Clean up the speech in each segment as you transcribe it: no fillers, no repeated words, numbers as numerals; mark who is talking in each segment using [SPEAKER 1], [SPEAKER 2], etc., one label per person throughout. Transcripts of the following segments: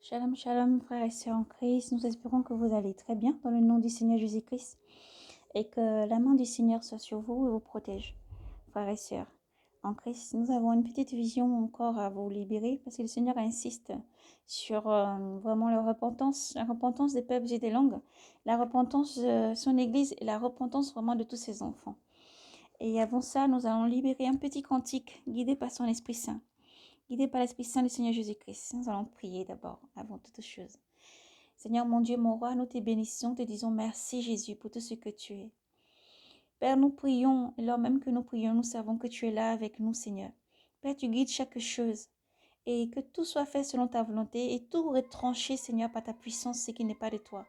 [SPEAKER 1] Shalom, shalom, frères et sœurs en Christ. Nous espérons que vous allez très bien dans le nom du Seigneur Jésus-Christ et que la main du Seigneur soit sur vous et vous protège, frères et sœurs en Christ. Nous avons une petite vision encore à vous libérer parce que le Seigneur insiste sur vraiment la repentance des peuples et des langues, la repentance de son Église et la repentance vraiment de tous ses enfants. Et avant ça, nous allons libérer un petit cantique guidé par son Esprit Saint. Guidé par l'Esprit Saint du Seigneur Jésus-Christ. Nous allons prier d'abord, avant toute chose. Seigneur mon Dieu, mon roi, nous te bénissons, te disons merci Jésus pour tout ce que tu es. Père, nous prions, et lors même que nous prions, nous savons que tu es là avec nous, Seigneur. Père, tu guides chaque chose et que tout soit fait selon ta volonté et tout retranché, Seigneur, par ta puissance, ce qui n'est pas de toi.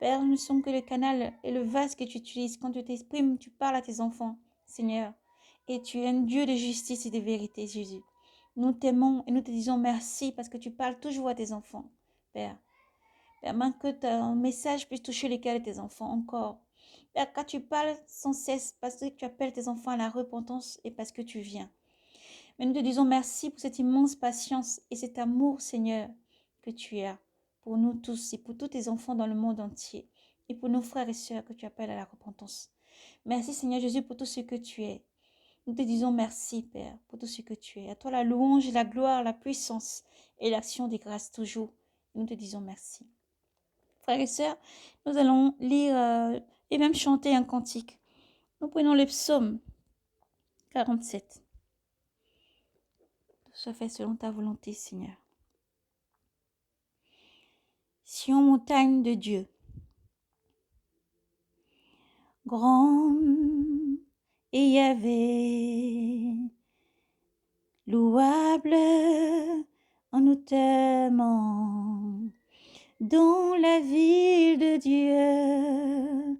[SPEAKER 1] Père, nous ne sommes que le canal et le vase que tu utilises. Quand tu t'exprimes, tu parles à tes enfants, Seigneur. Et tu es un Dieu de justice et de vérité, Jésus. Nous t'aimons et nous te disons merci parce que tu parles toujours à tes enfants, Père. Père, que ton message puisse toucher les cœurs de tes enfants encore. Père, quand tu parles sans cesse, parce que tu appelles tes enfants à la repentance et parce que tu viens. Mais nous te disons merci pour cette immense patience et cet amour, Seigneur, que tu as pour nous tous et pour tous tes enfants dans le monde entier et pour nos frères et sœurs que tu appelles à la repentance. Merci, Seigneur Jésus, pour tout ce que tu es. Nous te disons merci, Père, pour tout ce que tu es. À toi la louange, la gloire, la puissance et l'action des grâces toujours. Nous te disons merci. Frères et sœurs, nous allons lire et même chanter un cantique. Nous prenons le psaume 47. Tout soit fait selon ta volonté, Seigneur. Sion, montagne de Dieu, grande et Yahvé, louable en nous t'aimant, dans la ville de Dieu,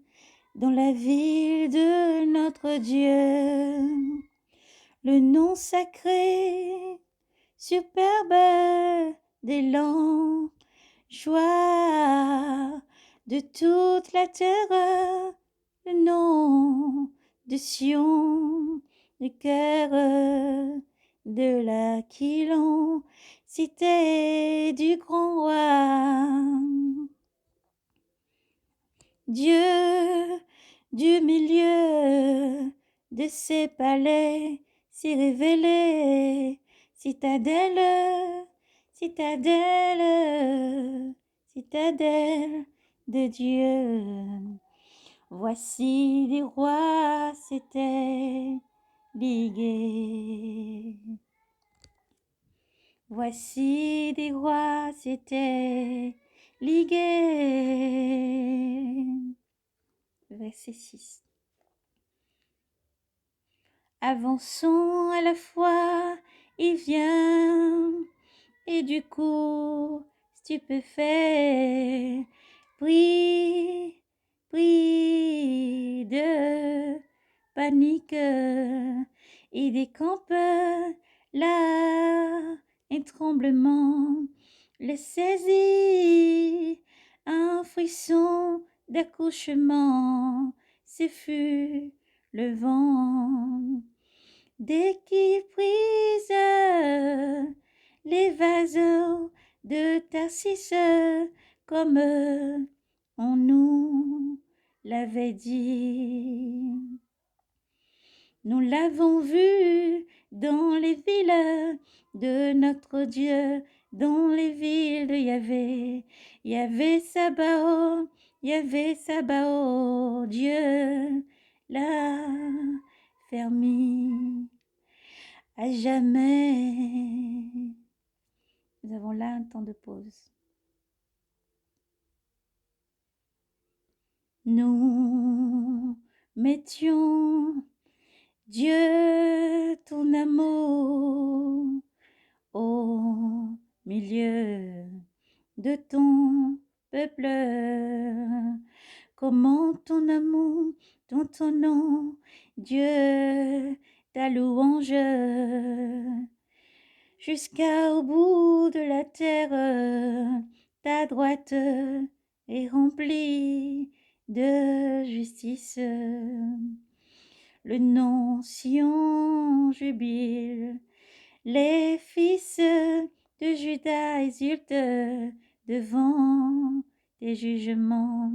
[SPEAKER 1] dans la ville de notre Dieu, le nom sacré, superbe d'élan, joie de toute la terre, le nom de Sion, le cœur de l'Aquilon, cité du grand roi. Dieu du milieu de ses palais s'est révélé, citadelle, citadelle, citadelle de Dieu. Voici des rois s'étaient ligués. Voici des rois s'étaient ligués. Verset 6. Avançons à la fois, il vient, et du coup, stupéfait, pris de panique, il décampe là, un tremblement le saisit, un frisson d'accouchement, ce fut le vent. Dès qu'il brise les vases de Tarsis, comme on nous l'avait dit. Nous l'avons vu dans les villes de notre Dieu, dans les villes de Yahvé. Yahvé Sabaoth, Yahvé Sabaoth, Dieu l'a fermé à jamais. Nous avons là un temps de pause. Nous mettions Dieu, ton amour, au milieu de ton peuple. Comment ton amour, ton nom, Dieu, ta louange, jusqu'au bout de la terre, ta droite est remplie de justice. Le nom Sion jubile, les fils de Judas exulte devant tes jugements.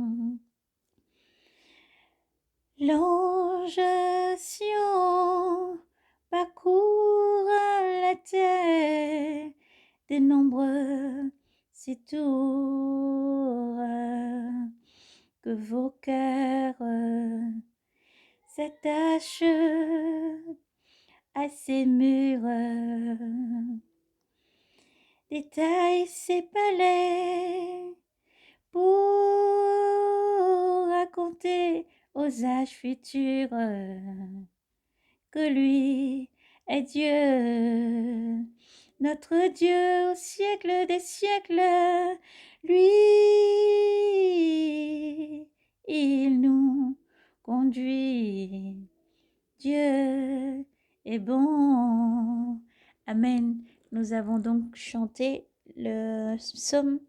[SPEAKER 1] L'ange Sion parcourt la terre, de nombreux ses tours, que vos cœurs s'attachent à ses murs, détaille ses palais pour raconter aux âges futurs que lui est Dieu, notre Dieu au siècle des siècles. Lui, il nous conduit. Dieu est bon. Amen. Nous avons donc chanté le psaume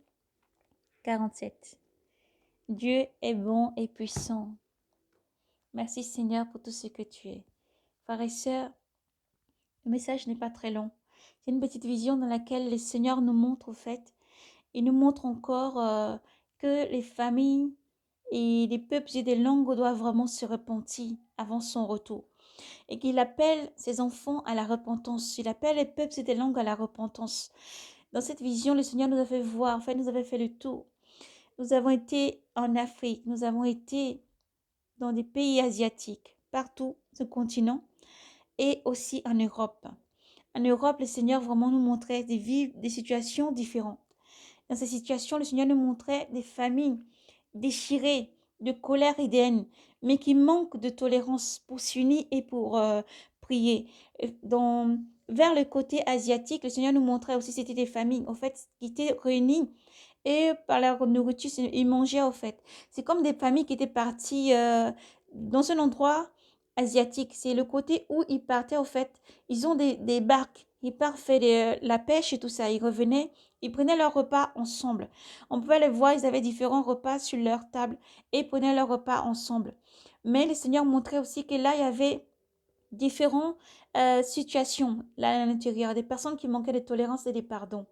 [SPEAKER 1] 47. Dieu est bon et puissant. Merci Seigneur pour tout ce que tu es. Frères et sœurs, le message n'est pas très long. C'est une petite vision dans laquelle le Seigneur nous montre au fait, il nous montre encore que les familles et les peuples et des langues doivent vraiment se repentir avant son retour. Et qu'il appelle ses enfants à la repentance. Il appelle les peuples et des langues à la repentance. Dans cette vision, le Seigneur nous a fait voir, en fait, nous avait fait le tour. Nous avons été en Afrique, nous avons été dans des pays asiatiques, partout, ce continent, et aussi en Europe. En Europe, le Seigneur vraiment nous montrait des situations différentes. Dans ces situations, le Seigneur nous montrait des familles déchirées de colère et de haine, mais qui manquent de tolérance pour s'unir et pour prier. Vers le côté asiatique, le Seigneur nous montrait aussi c'était des familles en fait qui étaient réunies et par leur nourriture, ils mangeaient en fait. C'est comme des familles qui étaient parties dans un endroit asiatique. C'est le côté où ils partaient en fait. Ils ont des barques. Ils partent faire la pêche et tout ça. Ils revenaient, ils prenaient leur repas ensemble. On pouvait les voir, ils avaient différents repas sur leur table et ils prenaient leur repas ensemble. Mais le Seigneur montrait aussi que là, il y avait différentes situations là à l'intérieur, des personnes qui manquaient de tolérance et de pardon.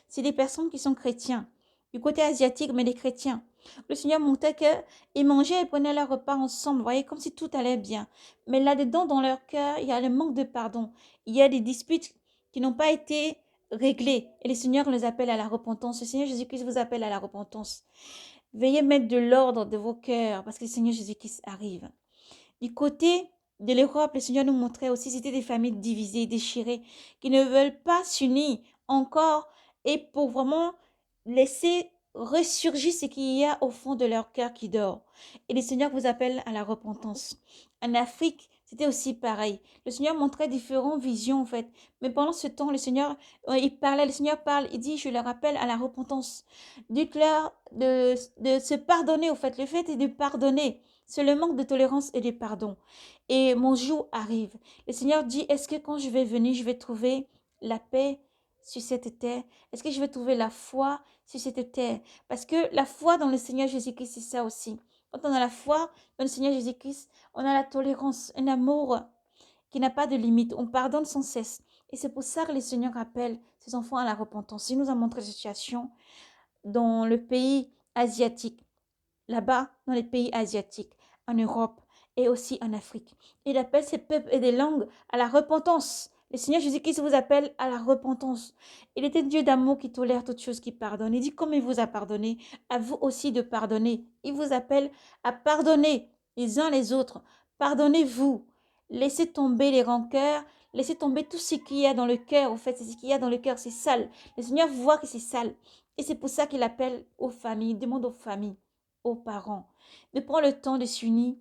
[SPEAKER 1] C'est des personnes qui sont chrétiens, du côté asiatique, mais des chrétiens. Le Seigneur montrait qu'ils mangeaient et prenaient leur repas ensemble, vous voyez, comme si tout allait bien. Mais là-dedans, dans leur cœur, il y a le manque de pardon. Il y a des disputes qui n'ont pas été réglées. Et le Seigneur les appelle à la repentance. Le Seigneur Jésus-Christ vous appelle à la repentance. Veuillez mettre de l'ordre de vos cœurs parce que le Seigneur Jésus-Christ arrive. Du côté de l'Europe, le Seigneur nous montrait aussi c'était des familles divisées, déchirées, qui ne veulent pas s'unir encore et pour vraiment laisser ressurgir ce qu'il y a au fond de leur cœur qui dort. Et le Seigneur vous appelle à la repentance. En Afrique, c'était aussi pareil. Le Seigneur montrait différentes visions en fait. Mais pendant ce temps, le Seigneur, il parlait, le Seigneur parle, il dit, je leur appelle à la repentance. Dites-leur de se pardonner au fait. Le fait est de pardonner. C'est le manque de tolérance et de pardon. Et mon jour arrive. Le Seigneur dit, est-ce que quand je vais venir, je vais trouver la paix sur cette terre? Est-ce que je vais trouver la foi sur cette terre? Parce que la foi dans le Seigneur Jésus-Christ, c'est ça aussi. Quand on a la foi dans le Seigneur Jésus-Christ, on a la tolérance, un amour qui n'a pas de limite. On pardonne sans cesse. Et c'est pour ça que le Seigneur appelle ses enfants à la repentance. Il nous a montré cette situation dans le pays asiatique, là-bas, dans les pays asiatiques, en Europe et aussi en Afrique. Il appelle ces peuples et des langues à la repentance. Le Seigneur Jésus-Christ vous appelle à la repentance. Il était Dieu d'amour qui tolère toutes choses, qui pardonne. Il dit, comme il vous a pardonné, à vous aussi de pardonner. Il vous appelle à pardonner les uns les autres. Pardonnez-vous. Laissez tomber les rancœurs. Laissez tomber tout ce qu'il y a dans le cœur. En fait, c'est ce qu'il y a dans le cœur, c'est sale. Le Seigneur voit que c'est sale. Et c'est pour ça qu'il appelle aux familles, il demande aux familles, aux parents, de prendre le temps de s'unir.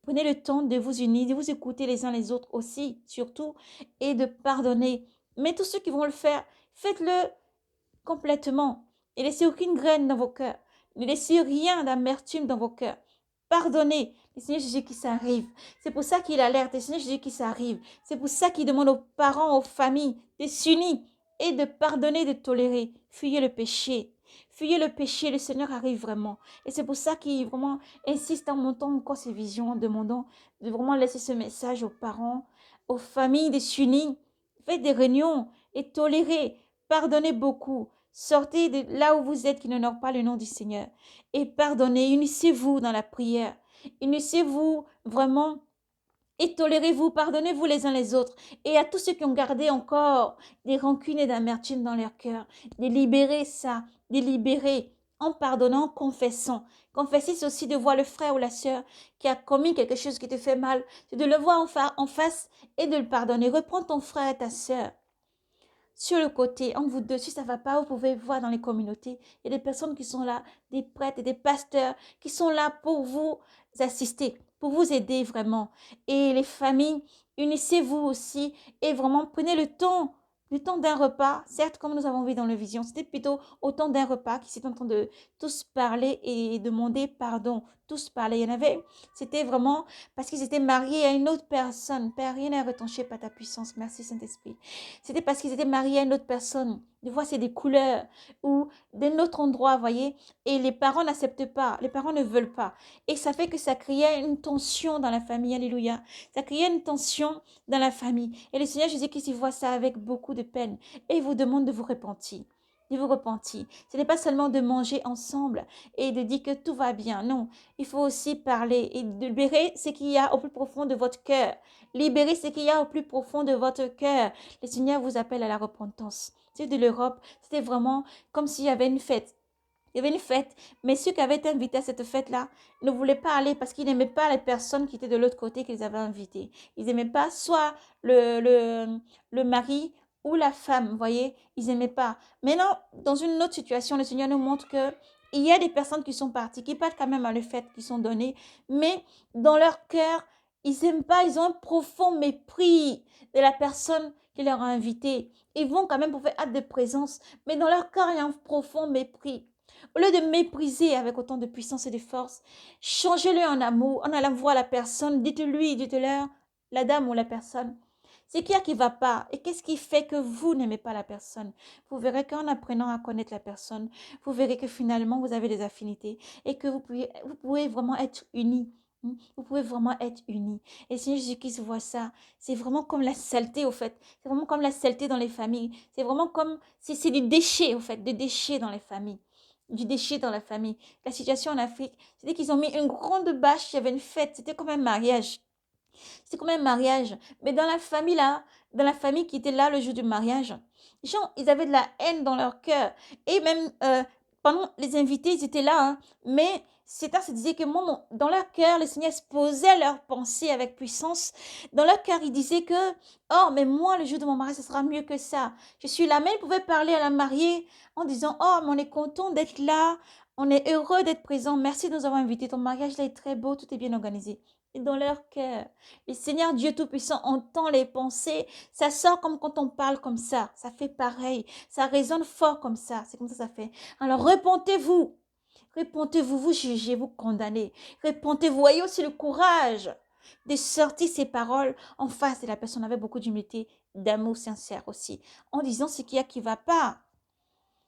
[SPEAKER 1] Prenez le temps de vous unir, de vous écouter les uns les autres aussi, surtout, et de pardonner. Mais tous ceux qui vont le faire, faites-le complètement. Et laissez aucune graine dans vos cœurs. Ne laissez rien d'amertume dans vos cœurs. Pardonnez. Le Seigneur Jésus qui s'arrive. C'est pour ça qu'il alerte. Le Seigneur Jésus qui s'arrive. C'est pour ça qu'il demande aux parents, aux familles de s'unir et de pardonner, de tolérer. Fuyez le péché. Fuyez le péché. Le Seigneur arrive vraiment. Et c'est pour ça qu'il vraiment insiste en montant encore ces visions, en demandant de vraiment laisser ce message aux parents, aux familles de s'unir. Faites des réunions et tolérez. Pardonnez beaucoup. Sortez de là où vous êtes qui n'honore pas le nom du Seigneur. Et pardonnez. Unissez-vous dans la prière. Unissez-vous vraiment et tolérez-vous, pardonnez-vous les uns les autres. Et à tous ceux qui ont gardé encore des rancunes et d'amertume dans leur cœur, de libérer ça, de libérer en pardonnant, en confessant. Confesser, c'est aussi de voir le frère ou la sœur qui a commis quelque chose qui te fait mal. C'est de le voir en face et de le pardonner. Reprends ton frère et ta sœur. Sur le côté, entre vous deux, si ça ne va pas, vous pouvez voir dans les communautés. Il y a des personnes qui sont là, des prêtres et des pasteurs qui sont là pour vous assister, pour vous aider vraiment. Et les familles, unissez-vous aussi et vraiment prenez le temps d'un repas. Certes, comme nous avons vu dans la vision, c'était plutôt au temps d'un repas qui s'est en train de tous parler et demander pardon. Tous parler. Il y en avait, c'était vraiment parce qu'ils étaient mariés à une autre personne. Père, rien n'est retranché par ta puissance. Merci Saint-Esprit. C'était parce qu'ils étaient mariés à une autre personne. Des fois, c'est des couleurs ou d'un autre endroit, voyez. Et les parents n'acceptent pas. Les parents ne veulent pas. Et ça fait que ça créait une tension dans la famille. Alléluia. Ça créait une tension dans la famille. Et le Seigneur Jésus-Christ, il voit ça avec beaucoup de peine. Et il vous demande de vous repentir. De vous repentir. Ce n'est pas seulement de manger ensemble et de dire que tout va bien. Non, il faut aussi parler et de libérer ce qu'il y a au plus profond de votre cœur. Libérer ce qu'il y a au plus profond de votre cœur. Le Seigneur vous appelle à la repentance. C'est de l'Europe, c'était vraiment comme s'il y avait une fête. Il y avait une fête, mais ceux qui avaient été invités à cette fête-là ne voulaient pas aller parce qu'ils n'aimaient pas les personnes qui étaient de l'autre côté qu'ils avaient invitées. Ils n'aimaient pas soit le mari ou la femme, vous voyez, ils n'aimaient pas. Maintenant, dans une autre situation, le Seigneur nous montre que il y a des personnes qui sont parties, qui partent quand même à la fête, qui sont données, mais dans leur cœur, ils n'aiment pas, ils ont un profond mépris de la personne qui leur a invité. Ils vont quand même pour faire acte de présence, mais dans leur cœur, il y a un profond mépris. Au lieu de mépriser avec autant de puissance et de force, changez-le en amour, en allant voir la personne, dites-lui, dites-leur, la dame ou la personne, c'est qu'il y a qui ne va pas. Et qu'est-ce qui fait que vous n'aimez pas la personne? Vous verrez qu'en apprenant à connaître la personne, vous verrez que finalement, vous avez des affinités et que vous pouvez vraiment être unis. Vous pouvez vraiment être unis. Et le Seigneur Jésus-Christ voit ça. C'est vraiment comme la saleté, au fait. C'est vraiment comme la saleté dans les familles. C'est vraiment comme, c'est du déchet, au fait, des déchets dans les familles. Du déchet dans la famille. La situation en Afrique, c'était qu'ils ont mis une grande bâche, il y avait une fête, c'était comme un mariage. C'est comme un mariage. Mais dans la famille là, dans la famille qui était là le jour du mariage, les gens, ils avaient de la haine dans leur cœur. Et même pendant les invités, ils étaient là. Hein, mais Satan se disait que moi, dans leur cœur, le Seigneur exposait leurs pensées avec puissance. Dans leur cœur, il disait que, oh, mais moi, le jour de mon mariage, ce sera mieux que ça. Je suis là. Mais ils pouvaient parler à la mariée en disant, oh, mais on est content d'être là. On est heureux d'être présent. Merci de nous avoir invités. Ton mariage là est très beau. Tout est bien organisé. Et dans leur cœur, le Seigneur Dieu Tout-Puissant entend les pensées. Ça sort comme quand on parle comme ça. Ça fait pareil. Ça résonne fort comme ça. C'est comme ça fait. Alors, repentez-vous. Repentez-vous, vous jugez, vous condamnez. Repentez-vous. Ayez aussi le courage de sortir ces paroles en face de la personne avec beaucoup d'humilité, d'amour sincère aussi. En disant ce qu'il y a qui ne va pas.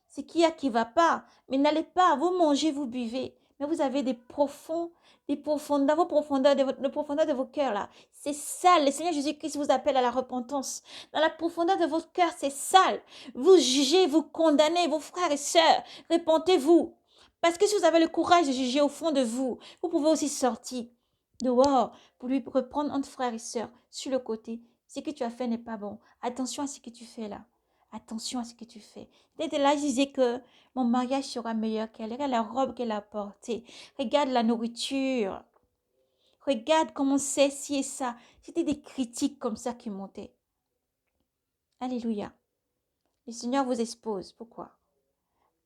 [SPEAKER 1] Ce qu'il y a qui ne va pas. Mais n'allez pas. Vous mangez, vous buvez. Mais vous avez des profondeurs, vos profondeurs de profondeur de vos cœurs là. C'est sale. Le Seigneur Jésus-Christ vous appelle à la repentance. Dans la profondeur de votre cœur, c'est sale. Vous jugez, vous condamnez vos frères et sœurs. Repentez-vous. Parce que si vous avez le courage de juger au fond de vous, vous pouvez aussi sortir dehors pour lui reprendre entre frères et sœurs sur le côté. Ce que tu as fait n'est pas bon. Attention à ce que tu fais là. Attention à ce que tu fais. Dès là, je disais que mon mariage sera meilleur qu'elle. Regarde la robe qu'elle a portée. Regarde la nourriture. Regarde comment c'est ci et ça. C'était des critiques comme ça qui montaient. Alléluia. Le Seigneur vous expose. Pourquoi?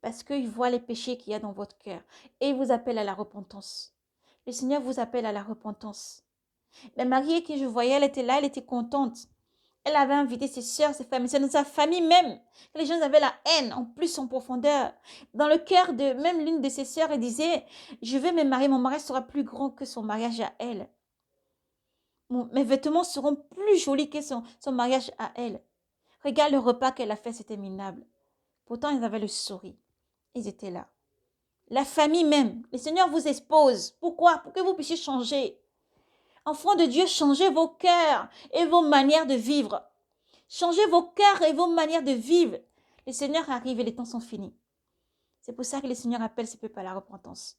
[SPEAKER 1] Parce qu'il voit les péchés qu'il y a dans votre cœur. Et il vous appelle à la repentance. Le Seigneur vous appelle à la repentance. La mariée que je voyais, elle était là, elle était contente. Elle avait invité ses soeurs, ses familles, c'est dans sa famille même. Les gens avaient la haine, en plus en profondeur. Dans le cœur de même l'une de ses sœurs, elle disait, je vais me marier, mon mariage sera plus grand que son mariage à elle. Mes vêtements seront plus jolis que son mariage à elle. Regarde le repas qu'elle a fait, c'était minable. Pourtant, ils avaient le sourire. Ils étaient là. La famille même. Le Seigneur vous expose. Pourquoi? Pour que vous puissiez changer. Enfants de Dieu, changez vos cœurs et vos manières de vivre. Changez vos cœurs et vos manières de vivre. Le Seigneur arrive et les temps sont finis. C'est pour ça que le Seigneur appelle ce peuple à la repentance.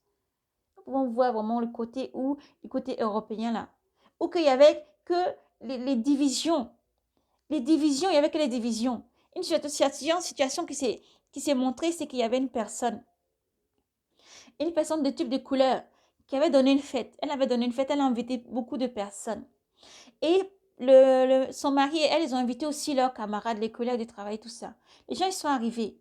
[SPEAKER 1] Nous pouvons voir vraiment le côté européen là, où qu'il y avait que les divisions. Les divisions, il y avait que les divisions. Une situation qui s'est montrée, c'est qu'il y avait une personne de type de couleur qui avait donné une fête. Elle avait donné une fête, elle a invité beaucoup de personnes. Et son mari et elle, ils ont invité aussi leurs camarades, les collègues de travail, tout ça. Les gens, ils sont arrivés.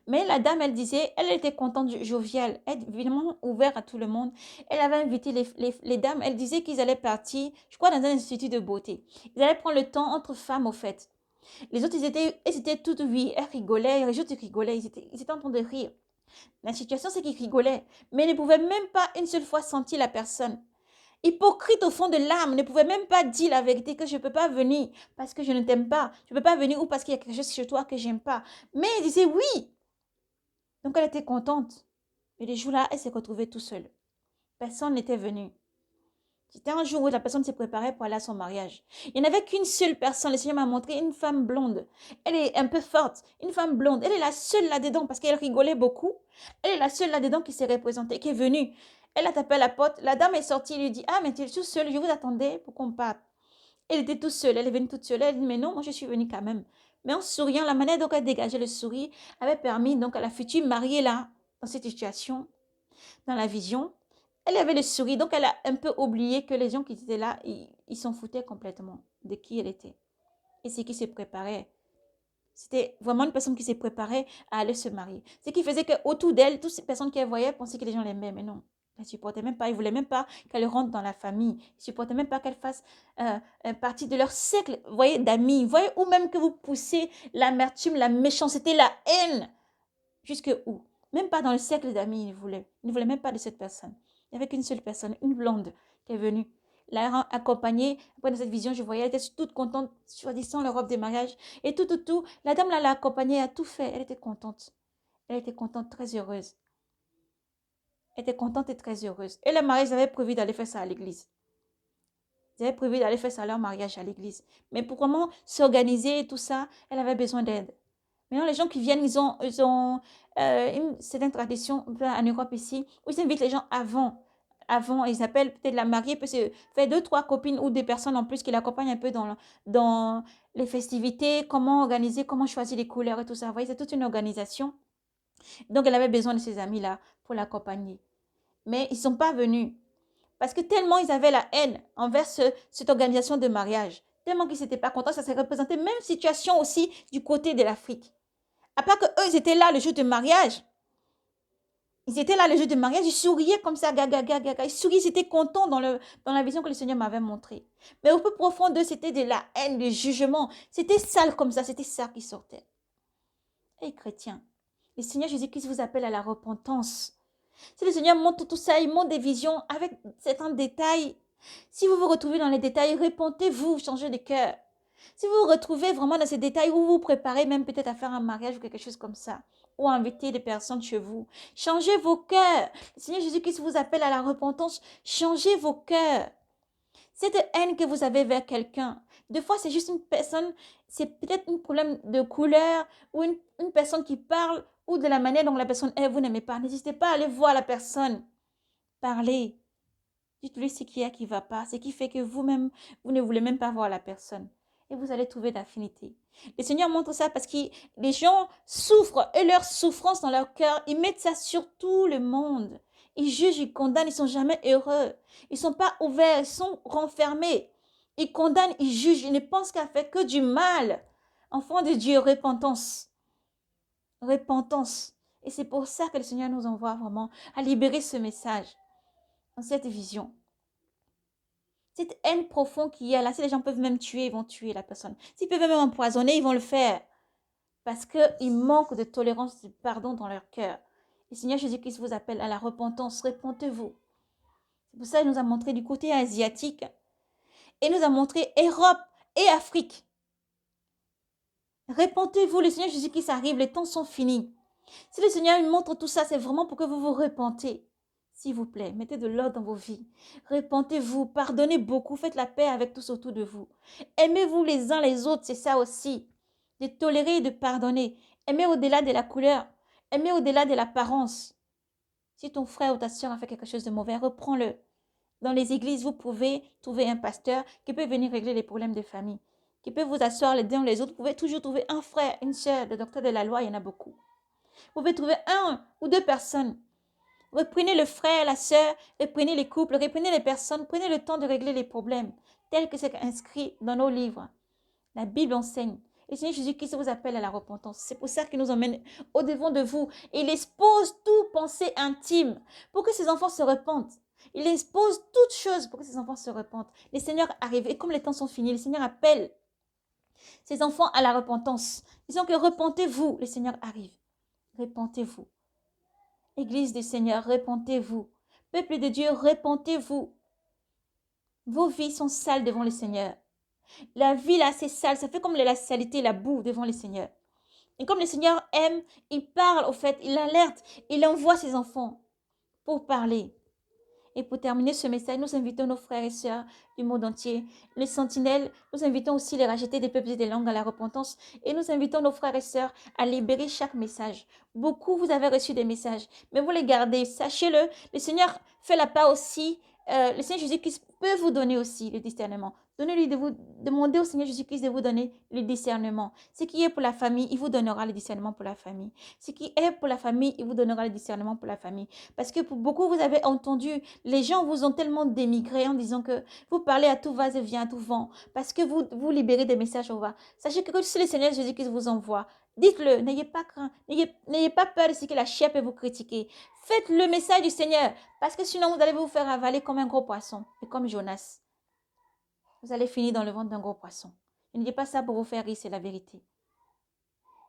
[SPEAKER 1] Mais la dame, elle disait, elle était contente, joviale, elle était évidemment ouverte à tout le monde. Elle avait invité les dames, elle disait qu'ils allaient partir, je crois, dans un institut de beauté. Ils allaient prendre le temps entre femmes, au fait. Les autres, elles étaient toutes, oui, elles rigolaient, les autres rigolaient, ils étaient en train de rire. La situation, c'est qu'ils rigolaient, mais ils ne pouvaient même pas une seule fois sentir la personne. Hypocrite au fond de l'âme, ne pouvait même pas dire la vérité que je ne peux pas venir parce que je ne t'aime pas. Je ne peux pas venir ou parce qu'il y a quelque chose chez toi que j'aime pas. Mais elle disait oui. Donc elle était contente. Mais le jour-là, elle s'est retrouvée toute seule. Personne n'était venu. C'était un jour où la personne s'est préparée pour aller à son mariage. Il n'y en avait qu'une seule personne. Le Seigneur m'a montré une femme blonde. Elle est un peu forte. Une femme blonde. Elle est la seule là-dedans parce qu'elle rigolait beaucoup. Elle est la seule là-dedans qui s'est représentée, qui est venue. Elle a tapé à la porte. La dame est sortie. Elle lui dit, ah, mais tu es toute seule. Je vous attendais pour qu'on parte. Elle était toute seule. Elle est venue toute seule. Elle dit, mais non, moi je suis venue quand même. Mais en souriant, la manière dont elle dégageait le sourire avait permis donc à la future mariée là, dans cette situation, dans la vision, elle avait le sourire, donc elle a un peu oublié que les gens qui étaient là, ils s'en foutaient complètement de qui elle était et ce qui se préparait. C'était vraiment une personne qui s'est préparée à aller se marier. Ce qui faisait qu'autour d'elle, toutes ces personnes qu'elle voyait pensaient que les gens l'aimaient, mais non. Elle ne supportait même pas, ils ne voulaient même pas qu'elle rentre dans la famille. Ils ne supportaient même pas qu'elle fasse partie de leur cercle, vous voyez, d'amis. Vous voyez, ou même que vous poussez l'amertume, la méchanceté, la haine. Jusque où? Même pas dans le cercle d'amis, ils ne voulaient même pas de cette personne. Il n'y avait qu'une seule personne, une blonde, qui est venue. L'a accompagnée. Après, dans cette vision, je voyais, elle était toute contente, choisissant la robe de mariage. Et tout. La dame l'a accompagnée, a tout fait. Elle était contente. Elle était contente, très heureuse. Elle était contente et très heureuse. Et le mariage, ils avaient prévu d'aller faire ça à l'église. Ils avaient prévu d'aller faire ça, leur mariage à l'église. Mais pour vraiment s'organiser et tout ça, elle avait besoin d'aide. Maintenant, les gens qui viennent, ils ont une certaine tradition en Europe ici, où ils invitent les gens avant. Avant, ils appellent peut-être la mariée, peut se faire 2, 3 copines ou des personnes en plus qui l'accompagnent un peu dans les festivités, comment organiser, comment choisir les couleurs et tout ça. Vous voyez, c'est toute une organisation. Donc, elle avait besoin de ces amis-là pour l'accompagner. Mais ils ne sont pas venus. Parce que tellement ils avaient la haine envers cette organisation de mariage. Tellement qu'ils n'étaient pas contents. Ça s'est représenté même situation aussi du côté de l'Afrique. À part qu'eux, ils étaient là le jour du mariage. Ils étaient là le jour du mariage, ils souriaient comme ça, gaga, gaga, gaga. Ils souriaient, ils étaient contents dans la vision que le Seigneur m'avait montrée. Mais au plus profond d'eux, c'était de la haine, du jugement. C'était sale comme ça, c'était ça qui sortait. Et chrétiens, le Seigneur Jésus-Christ vous appelle à la repentance. Si le Seigneur montre tout ça, il montre des visions avec certains détails. Si vous vous retrouvez dans les détails, repentez-vous, changez de cœur. Si vous vous retrouvez vraiment dans ces détails où vous vous préparez même peut-être à faire un mariage ou quelque chose comme ça, ou à inviter des personnes chez vous, changez vos cœurs. Le Seigneur Jésus-Christ vous appelle à la repentance. Changez vos cœurs. Cette haine que vous avez vers quelqu'un, des fois c'est juste une personne, c'est peut-être un problème de couleur ou une personne qui parle ou de la manière dont la personne est, vous n'aimez pas. N'hésitez pas à aller voir la personne. Parlez. Dites-lui ce qu'il y a qui ne va pas, ce qui fait que vous-même, vous ne voulez même pas voir la personne. Et vous allez trouver d'affinité. Le Seigneur montre ça parce que les gens souffrent et leur souffrance dans leur cœur, ils mettent ça sur tout le monde. Ils jugent, ils condamnent, ils ne sont jamais heureux. Ils ne sont pas ouverts, ils sont renfermés. Ils condamnent, ils jugent, ils ne pensent qu'à faire que du mal. Enfant de Dieu, repentance. Repentance. Et c'est pour ça que le Seigneur nous envoie vraiment à libérer ce message, dans cette vision. Cette haine profonde qu'il y a là, si les gens peuvent même tuer, ils vont tuer la personne. S'ils peuvent même empoisonner, ils vont le faire. Parce qu'ils manquent de tolérance, de pardon dans leur cœur. Le Seigneur Jésus-Christ vous appelle à la repentance. Repentez-vous. C'est pour ça qu'il nous a montré du côté asiatique. Et nous a montré Europe et Afrique. Repentez-vous, le Seigneur Jésus-Christ arrive, les temps sont finis. Si le Seigneur montre tout ça, c'est vraiment pour que vous vous repentez. S'il vous plaît, mettez de l'ordre dans vos vies. Repentez-vous, pardonnez beaucoup, faites la paix avec tous autour de vous. Aimez-vous les uns les autres, c'est ça aussi. De tolérer et de pardonner. Aimer au-delà de la couleur. Aimer au-delà de l'apparence. Si ton frère ou ta soeur a fait quelque chose de mauvais, reprends-le. Dans les églises, vous pouvez trouver un pasteur qui peut venir régler les problèmes de famille, qui peut vous asseoir les uns les autres. Vous pouvez toujours trouver un frère, une soeur, des docteurs de la loi, il y en a beaucoup. Vous pouvez trouver un ou deux personnes. Reprenez le frère, la sœur, reprenez les couples, reprenez les personnes, prenez le temps de régler les problèmes, tels que c'est inscrit dans nos livres. La Bible enseigne. Et Seigneur Jésus-Christ vous appelle à la repentance. C'est pour ça qu'il nous emmène au-devant de vous. Il expose toute pensée intime pour que ses enfants se repentent. Il expose toutes choses pour que ses enfants se repentent. Les seigneurs arrivent. Et comme les temps sont finis, le Seigneur appelle ses enfants à la repentance. Disons que repentez-vous. Le Seigneur arrive. Repentez-vous. Église du Seigneur, repentez-vous. Peuple de Dieu, repentez-vous. Vos vies sont sales devant le Seigneur. La vie là, c'est sale. Ça fait comme la saleté, la boue devant le Seigneur. Et comme le Seigneur aime, il parle au fait, il alerte, il envoie ses enfants pour parler. Et pour terminer ce message, nous invitons nos frères et sœurs du monde entier, les sentinelles, nous invitons aussi les rachetés des peuples et des langues à la repentance et nous invitons nos frères et sœurs à libérer chaque message. Beaucoup, vous avez reçu des messages, mais vous les gardez, sachez-le, le Seigneur fait la part aussi, le Seigneur Jésus-Christ peut vous donner aussi le discernement. Donnez-lui de vous demander au Seigneur Jésus-Christ de vous donner le discernement. Ce qui est pour la famille, il vous donnera le discernement pour la famille. Ce qui est pour la famille, il vous donnera le discernement pour la famille. Parce que pour beaucoup, vous avez entendu, les gens vous ont tellement démigré en disant que vous parlez à tout va et vient, à tout vent. Parce que vous libérez des messages au va. Sachez que si le Seigneur Jésus-Christ vous envoie, dites-le, n'ayez pas crainte, n'ayez pas peur de ce que la chair peut vous critiquer. Faites le message du Seigneur. Parce que sinon, vous allez vous faire avaler comme un gros poisson. Et comme Jonas. Vous allez finir dans le ventre d'un gros poisson. Je ne dis pas ça pour vous faire rire, c'est la vérité.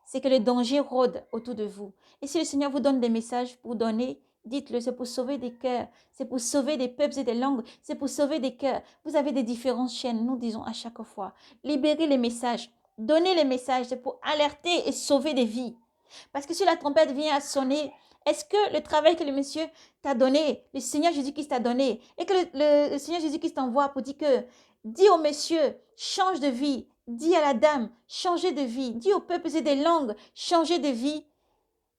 [SPEAKER 1] C'est que le danger rôde autour de vous. Et si le Seigneur vous donne des messages pour donner, dites-le, c'est pour sauver des cœurs, c'est pour sauver des peuples et des langues, c'est pour sauver des cœurs. Vous avez des différentes chaînes, nous disons à chaque fois. Libérez les messages, donnez les messages, c'est pour alerter et sauver des vies. Parce que si la trompette vient à sonner, est-ce que le travail que le monsieur t'a donné, le Seigneur Jésus-Christ t'a donné, et que le Seigneur Jésus-Christ t'envoie pour dire que, dis au monsieur, change de vie, dis à la dame, changez de vie, dis aux peuples et des langues, changez de vie.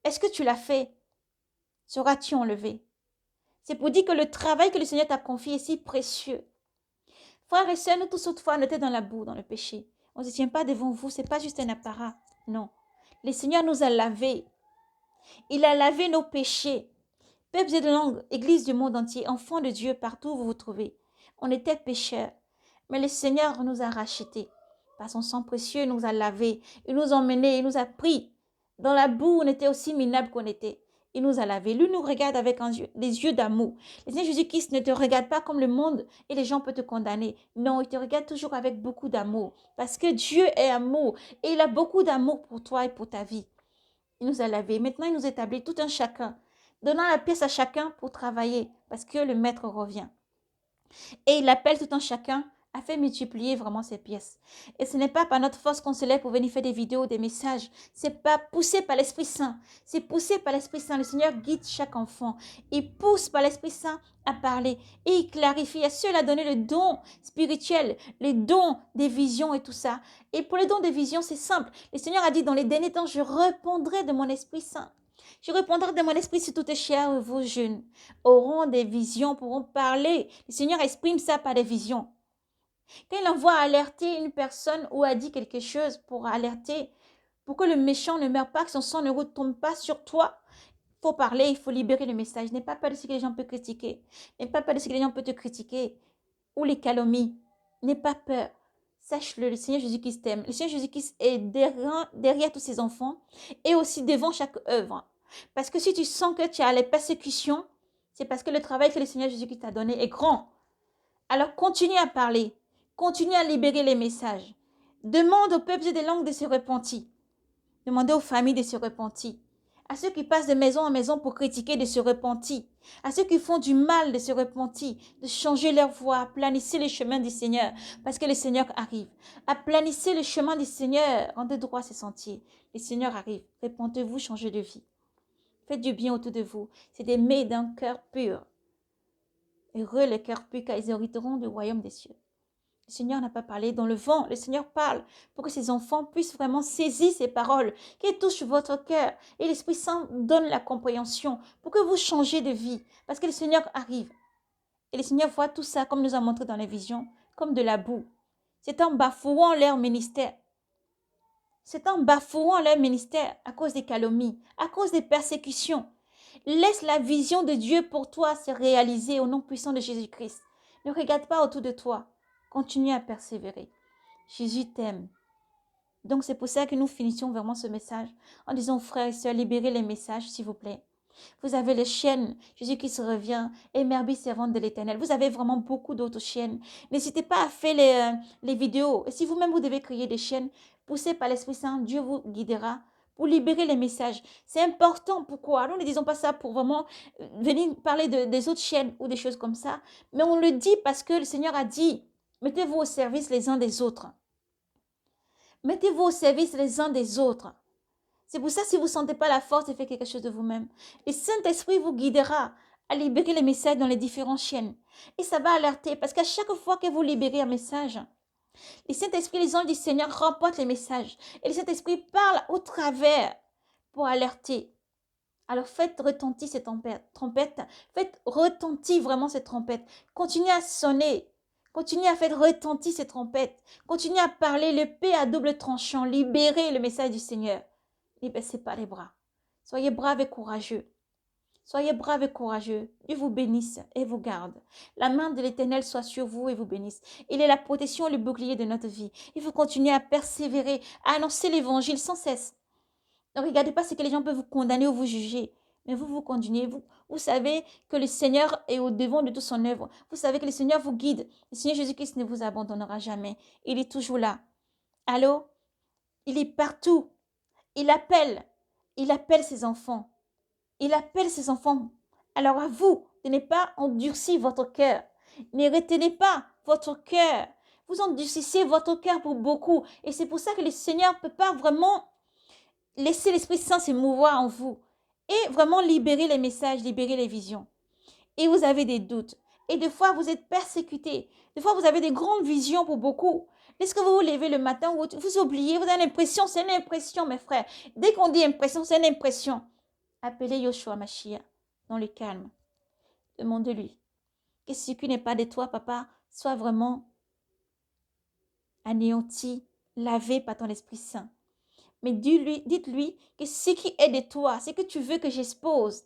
[SPEAKER 1] Est-ce que tu l'as fait? Seras-tu enlevé? C'est pour dire que le travail que le Seigneur t'a confié est si précieux. Frères et sœurs, nous tous autrefois, on était dans la boue, dans le péché. On ne se tient pas devant vous, ce n'est pas juste un apparat. Non. Le Seigneur nous a lavés. Il a lavé nos péchés. Peuples et de langues, église du monde entier, enfants de Dieu, partout où vous vous trouvez. On était pécheurs. Mais le Seigneur nous a rachetés. Par son sang précieux, il nous a lavés. Il nous a emmenés, il nous a pris. Dans la boue, on était aussi minables qu'on était. Il nous a lavés. Lui nous regarde avec des yeux d'amour. Le Seigneur Jésus-Christ ne te regarde pas comme le monde et les gens peuvent te condamner. Non, il te regarde toujours avec beaucoup d'amour. Parce que Dieu est amour et il a beaucoup d'amour pour toi et pour ta vie. Il nous a lavés. Maintenant, il nous établit tout un chacun, donnant la pièce à chacun pour travailler parce que le maître revient. Et il appelle tout un chacun à faire multiplier vraiment ces pièces. Et ce n'est pas par notre force qu'on se lève pour venir faire des vidéos, des messages. C'est pas poussé par l'Esprit Saint. C'est poussé par l'Esprit Saint. Le Seigneur guide chaque enfant. Il pousse par l'Esprit Saint à parler. Et il clarifie. À ceux, il a donné le don spirituel, le don des visions et tout ça. Et pour le don des visions, c'est simple. Le Seigneur a dit, dans les derniers temps, je répondrai de mon Esprit Saint. Je répondrai de mon esprit sur toutes chères, vous jeunes auront des visions, pourront parler. Le Seigneur exprime ça par des visions. Quand il envoie alerter une personne ou a dit quelque chose pour alerter, pour que le méchant ne meure pas, que son sang ne retombe pas sur toi, il faut parler, il faut libérer le message. N'aie pas peur de ce que les gens peuvent critiquer. N'aie pas peur de ce que les gens peuvent te critiquer ou les calomnies. N'aie pas peur. Sache-le, le Seigneur Jésus-Christ t'aime. Le Seigneur Jésus-Christ est derrière tous ses enfants et aussi devant chaque œuvre. Parce que si tu sens que tu as les persécutions, c'est parce que le travail que le Seigneur Jésus-Christ t'a donné est grand. Alors continue à parler. Continue à libérer les messages. Demande aux peuples et des langues de se repentir. Demandez aux familles de se repentir. À ceux qui passent de maison en maison pour critiquer de se repentir. À ceux qui font du mal de se repentir, de changer leur voie, aplanissez les chemins du Seigneur, parce que le Seigneur arrive. Aplanissez le chemin du Seigneur, rendez droit ses sentiers. Le Seigneur arrive. Repentez-vous, changez de vie. Faites du bien autour de vous. C'est des mets d'un cœur pur. Heureux les cœurs purs, car ils hériteront du royaume des cieux. Le Seigneur n'a pas parlé dans le vent. Le Seigneur parle pour que ses enfants puissent vraiment saisir ces paroles, qu'elles touchent votre cœur. Et l'Esprit Saint donne la compréhension pour que vous changiez de vie. Parce que le Seigneur arrive. Et le Seigneur voit tout ça, comme nous a montré dans les visions, comme de la boue. C'est en bafouant leur ministère. C'est en bafouant leur ministère à cause des calomnies, à cause des persécutions. Laisse la vision de Dieu pour toi se réaliser au nom puissant de Jésus-Christ. Ne regarde pas autour de toi. Continue à persévérer. Jésus t'aime. Donc c'est pour ça que nous finissions vraiment ce message en disant, frères et sœurs, libérez les messages, s'il vous plaît. Vous avez les chaînes, Jésus-Christ revient, et Merbi, servante de l'Éternel. Vous avez vraiment beaucoup d'autres chaînes. N'hésitez pas à faire les vidéos. Et si vous-même, vous devez créer des chaînes, poussées par l'Esprit Saint, Dieu vous guidera pour libérer les messages. C'est important. Pourquoi? Nous ne disons pas ça pour vraiment venir parler des autres chaînes ou des choses comme ça. Mais on le dit parce que le Seigneur a dit, mettez-vous au service les uns des autres. Mettez-vous au service les uns des autres. C'est pour ça, si vous ne sentez pas la force de faire quelque chose de vous-même, le Saint-Esprit vous guidera à libérer les messages dans les différentes chaînes. Et ça va alerter, parce qu'à chaque fois que vous libérez un message, le Saint-Esprit, les anges du Seigneur remportent les messages. Et le Saint-Esprit parle au travers pour alerter. Alors faites retentir ces trompettes. Faites retentir vraiment ces trompettes. Continuez à sonner. Continuez à faire retentir ces trompettes. Continuez à parler l'épée à double tranchant. Libérez le message du Seigneur. Ne baissez pas les bras. Soyez braves et courageux. Soyez braves et courageux. Dieu vous bénisse et vous garde. La main de l'Éternel soit sur vous et vous bénisse. Il est la protection et le bouclier de notre vie. Il faut continuer à persévérer, à annoncer l'Évangile sans cesse. Ne regardez pas ce que les gens peuvent vous condamner ou vous juger. Mais vous continuez. Vous savez que le Seigneur est au devant de toute son œuvre. Vous savez que le Seigneur vous guide. Le Seigneur Jésus-Christ ne vous abandonnera jamais. Il est toujours là. Allô? Il est partout. Il appelle ses enfants. Il appelle ses enfants. Alors à vous de ne pas endurcir votre cœur. Ne retenez pas votre cœur. Vous endurcissez votre cœur pour beaucoup. Et c'est pour ça que le Seigneur ne peut pas vraiment laisser l'Esprit Saint se mouvoir en vous. Et vraiment libérer les messages, libérer les visions. Et vous avez des doutes. Et des fois, vous êtes persécutés. Des fois, vous avez des grandes visions pour beaucoup. Lorsque vous vous levez le matin, vous oubliez, vous avez l'impression, c'est une impression, mes frères. Dès qu'on dit impression, c'est une impression. Appelez Yoshua Mashiach dans le calme. Demandez-lui que ce qui n'est pas de toi, papa, soit vraiment anéanti, lavé par ton Esprit Saint. Mais dites-lui que ce qui est de toi, ce que tu veux que j'expose,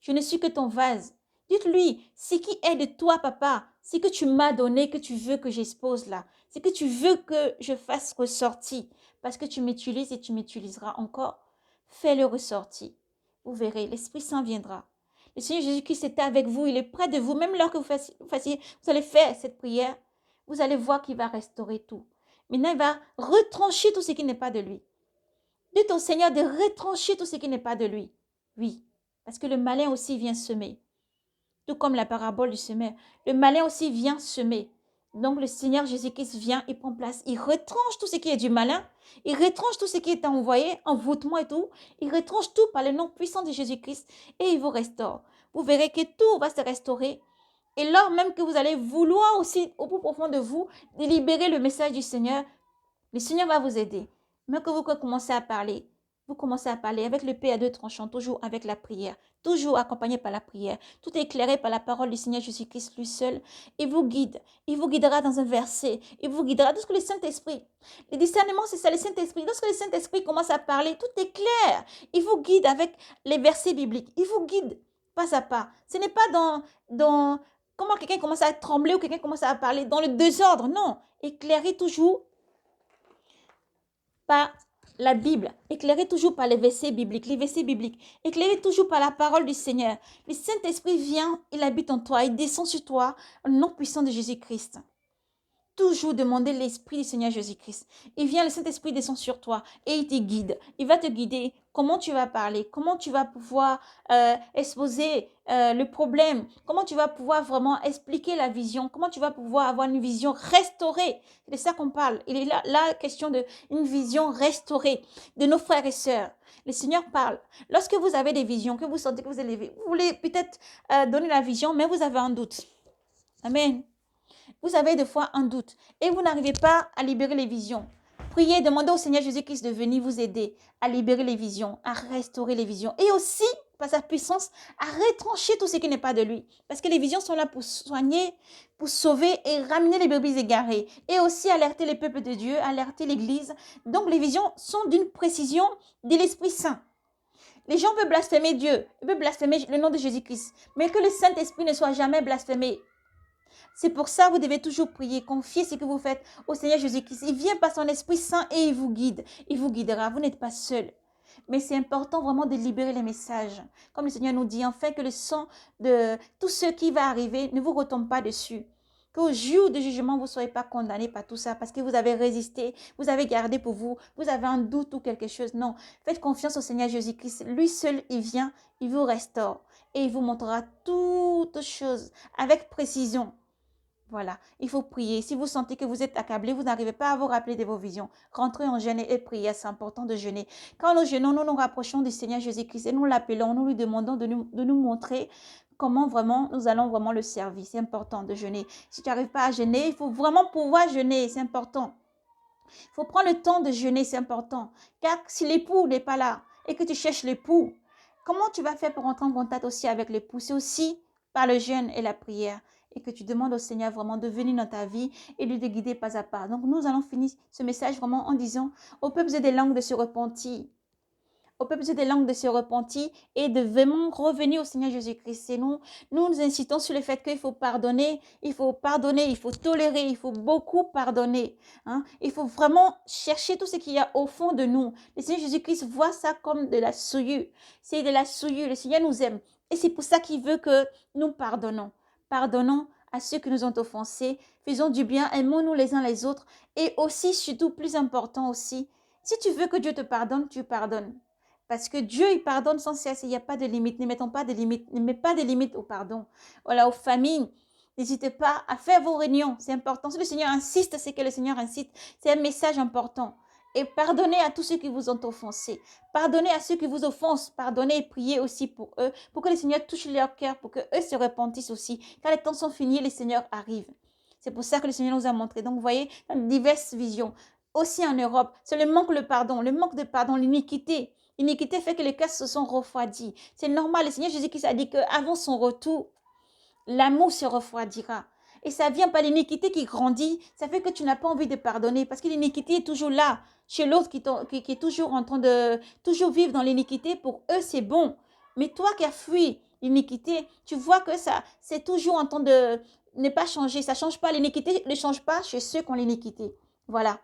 [SPEAKER 1] je ne suis que ton vase. Dites-lui, ce qui est de toi, papa, ce que tu m'as donné, que tu veux que j'expose là, ce que tu veux que je fasse ressortir, parce que tu m'utilises et tu m'utiliseras encore, fais-le ressortir. Vous verrez, l'Esprit Saint viendra. Le Seigneur Jésus-Christ est avec vous, il est près de vous. Même lorsque vous allez faire cette prière, vous allez voir qu'il va restaurer tout. Maintenant, il va retrancher tout ce qui n'est pas de lui. Dites au Seigneur de retrancher tout ce qui n'est pas de lui. Oui, parce que le malin aussi vient semer. Tout comme la parabole du semeur. Le malin aussi vient semer. Donc le Seigneur Jésus-Christ vient et prend place. Il retranche tout ce qui est du malin. Il retranche tout ce qui est envoyé, envoûtement et tout. Il retranche tout par le nom puissant de Jésus-Christ et il vous restaure. Vous verrez que tout va se restaurer. Et lors même que vous allez vouloir aussi, au plus profond de vous, délibérer le message du Seigneur, le Seigneur va vous aider. Mais que vous commencez à parler, vous commencez à parler avec le P à deux tranchants, toujours avec la prière, toujours accompagné par la prière, tout éclairé par la parole du Seigneur Jésus-Christ lui seul. Il vous guide, il vous guidera dans un verset, il vous guidera. Lorsque le Saint-Esprit, le discernement c'est ça, le Saint-Esprit, lorsque le Saint-Esprit commence à parler, tout est clair. Il vous guide avec les versets bibliques, il vous guide pas à pas. Ce n'est pas dans comment quelqu'un commence à trembler ou quelqu'un commence à parler dans le désordre, non. Éclairez toujours par la Bible, éclairé toujours par les versets bibliques, éclairé toujours par la parole du Seigneur. Le Saint-Esprit vient, il habite en toi, il descend sur toi, au nom puissant de Jésus-Christ. Toujours demander l'Esprit du Seigneur Jésus-Christ. Il vient, le Saint-Esprit descend sur toi et il te guide. Il va te guider comment tu vas parler, comment tu vas pouvoir exposer le problème, comment tu vas pouvoir vraiment expliquer la vision, comment tu vas pouvoir avoir une vision restaurée. C'est de ça qu'on parle. Il est là la question d'une vision restaurée de nos frères et sœurs. Le Seigneur parle. Lorsque vous avez des visions, que vous sentez que vous élevez, vous voulez peut-être donner la vision, mais vous avez un doute. Amen. Vous avez des fois un doute et vous n'arrivez pas à libérer les visions. Priez, demandez au Seigneur Jésus-Christ de venir vous aider à libérer les visions, à restaurer les visions et aussi, par sa puissance, à retrancher tout ce qui n'est pas de lui. Parce que les visions sont là pour soigner, pour sauver et ramener les brebis égarées et aussi alerter les peuples de Dieu, alerter l'Église. Donc les visions sont d'une précision de l'Esprit Saint. Les gens peuvent blasphémer Dieu, ils peuvent blasphémer le nom de Jésus-Christ, mais que le Saint-Esprit ne soit jamais blasphémé. C'est pour ça que vous devez toujours prier, confier ce que vous faites au Seigneur Jésus-Christ. Il vient par son Esprit Saint et il vous guide. Il vous guidera. Vous n'êtes pas seul. Mais c'est important vraiment de libérer les messages. Comme le Seigneur nous dit, enfin que le sang de tout ce qui va arriver ne vous retombe pas dessus. Qu'au jour de jugement, vous ne soyez pas condamnés par tout ça parce que vous avez résisté, vous avez gardé pour vous, vous avez un doute ou quelque chose. Non, faites confiance au Seigneur Jésus-Christ. Lui seul, il vient, il vous restaure et il vous montrera toutes choses avec précision. Voilà, il faut prier. Si vous sentez que vous êtes accablé, vous n'arrivez pas à vous rappeler de vos visions, rentrez en jeûne et priez. C'est important de jeûner. Quand nous jeûnons, nous nous rapprochons du Seigneur Jésus-Christ et nous l'appelons, nous lui demandons de nous montrer comment vraiment nous allons vraiment le servir. C'est important de jeûner. Si tu n'arrives pas à jeûner, il faut vraiment pouvoir jeûner. C'est important. Il faut prendre le temps de jeûner, c'est important. Car si l'époux n'est pas là et que tu cherches l'époux, comment tu vas faire pour rentrer en contact aussi avec l'époux? C'est aussi par le jeûne et la prière. Et que tu demandes au Seigneur vraiment de venir dans ta vie et de te guider pas à pas. Donc nous allons finir ce message vraiment en disant aux peuples et des langues de se repentir. Au peuple des langues de se repentir et de vraiment revenir au Seigneur Jésus-Christ. Et nous insistons sur le fait qu'il faut pardonner, il faut tolérer, il faut beaucoup pardonner. Hein? Il faut vraiment chercher tout ce qu'il y a au fond de nous. Le Seigneur Jésus-Christ voit ça comme de la souillure. C'est de la souillure. Le Seigneur nous aime. Et c'est pour ça qu'il veut que nous pardonnons. Pardonnons à ceux qui nous ont offensés. Faisons du bien, aimons-nous les uns les autres. Et aussi, surtout, plus important aussi, si tu veux que Dieu te pardonne, tu pardonnes. Parce que Dieu, il pardonne sans cesse. Il n'y a pas de limite. Ne mettons pas de limite. Ne mets pas de limite au pardon. Voilà, aux familles. N'hésitez pas à faire vos réunions. C'est important. Si le Seigneur insiste, c'est que le Seigneur incite. C'est un message important. Et pardonnez à tous ceux qui vous ont offensés. Pardonnez à ceux qui vous offensent. Pardonnez et priez aussi pour eux. Pour que le Seigneur touche leur cœur. Pour qu'eux se repentissent aussi. Quand les temps sont finis, le Seigneur arrive. C'est pour ça que le Seigneur nous a montré. Donc, vous voyez, dans diverses visions. Aussi en Europe, c'est le manque de pardon, l'iniquité. L'iniquité fait que les cœurs se sont refroidis. C'est normal. Le Seigneur Jésus-Christ a dit qu'avant son retour, l'amour se refroidira. Et ça vient par l'iniquité qui grandit. Ça fait que tu n'as pas envie de pardonner parce que l'iniquité est toujours là. Chez l'autre qui est toujours en train de toujours vivre dans l'iniquité, pour eux, c'est bon. Mais toi qui as fui l'iniquité, tu vois que ça, c'est toujours en train de ne pas changer. Ça ne change pas. L'iniquité ne change pas chez ceux qui ont l'iniquité. Voilà.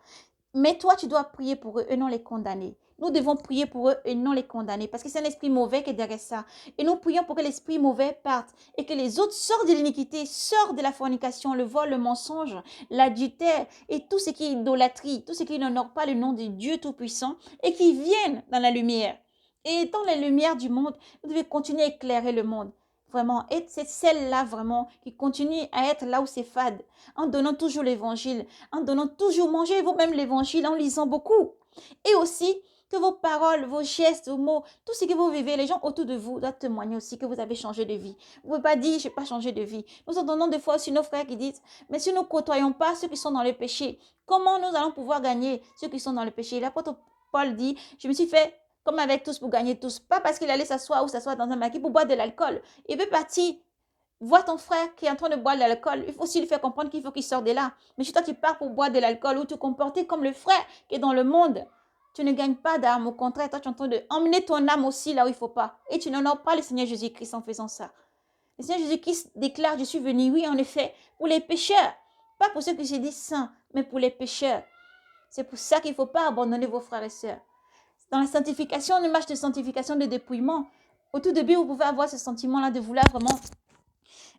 [SPEAKER 1] Mais toi, tu dois prier pour eux et non les condamner. Nous devons prier pour eux et non les condamner parce que c'est un esprit mauvais qui est derrière ça. Et nous prions pour que l'esprit mauvais parte et que les autres sortent de l'iniquité, sortent de la fornication, le vol, le mensonge, l'adultère et tout ce qui est idolâtrie, tout ce qui n'honore pas le nom de Dieu Tout-Puissant et qui viennent dans la lumière. Et étant la lumière du monde, vous devez continuer à éclairer le monde. Vraiment, et c'est celle-là vraiment qui continue à être là où c'est fade, en donnant toujours l'évangile, en donnant toujours, manger vous-même l'évangile, en lisant beaucoup. Et aussi, que vos paroles, vos gestes, vos mots, tout ce que vous vivez, les gens autour de vous doivent témoigner aussi que vous avez changé de vie. Vous ne pouvez pas dire, je n'ai pas changé de vie. Nous entendons des fois aussi nos frères qui disent, mais si nous ne côtoyons pas ceux qui sont dans le péché, comment nous allons pouvoir gagner ceux qui sont dans le péché? L'apôtre Paul dit, je me suis fait comme avec tous pour gagner tous. Pas parce qu'il allait s'asseoir ou s'asseoir dans un maquis pour boire de l'alcool. Il veut partir. Vois ton frère qui est en train de boire de l'alcool. Il faut aussi lui faire comprendre qu'il faut qu'il sorte de là. Mais si toi tu pars pour boire de l'alcool ou te comporter comme le frère qui est dans le monde, tu ne gagnes pas d'âme. Au contraire, toi tu es en train d'emmener ton âme aussi là où il ne faut pas. Et tu n'honores pas le Seigneur Jésus-Christ en faisant ça. Le Seigneur Jésus-Christ déclare, je suis venu, oui en effet, pour les pécheurs. Pas pour ceux qui se disent saints, mais pour les pécheurs. C'est pour ça qu'il ne faut pas abandonner vos frères et sœurs. Dans la sanctification, une marche de sanctification, de dépouillement, au tout début, vous pouvez avoir ce sentiment-là de vouloir vraiment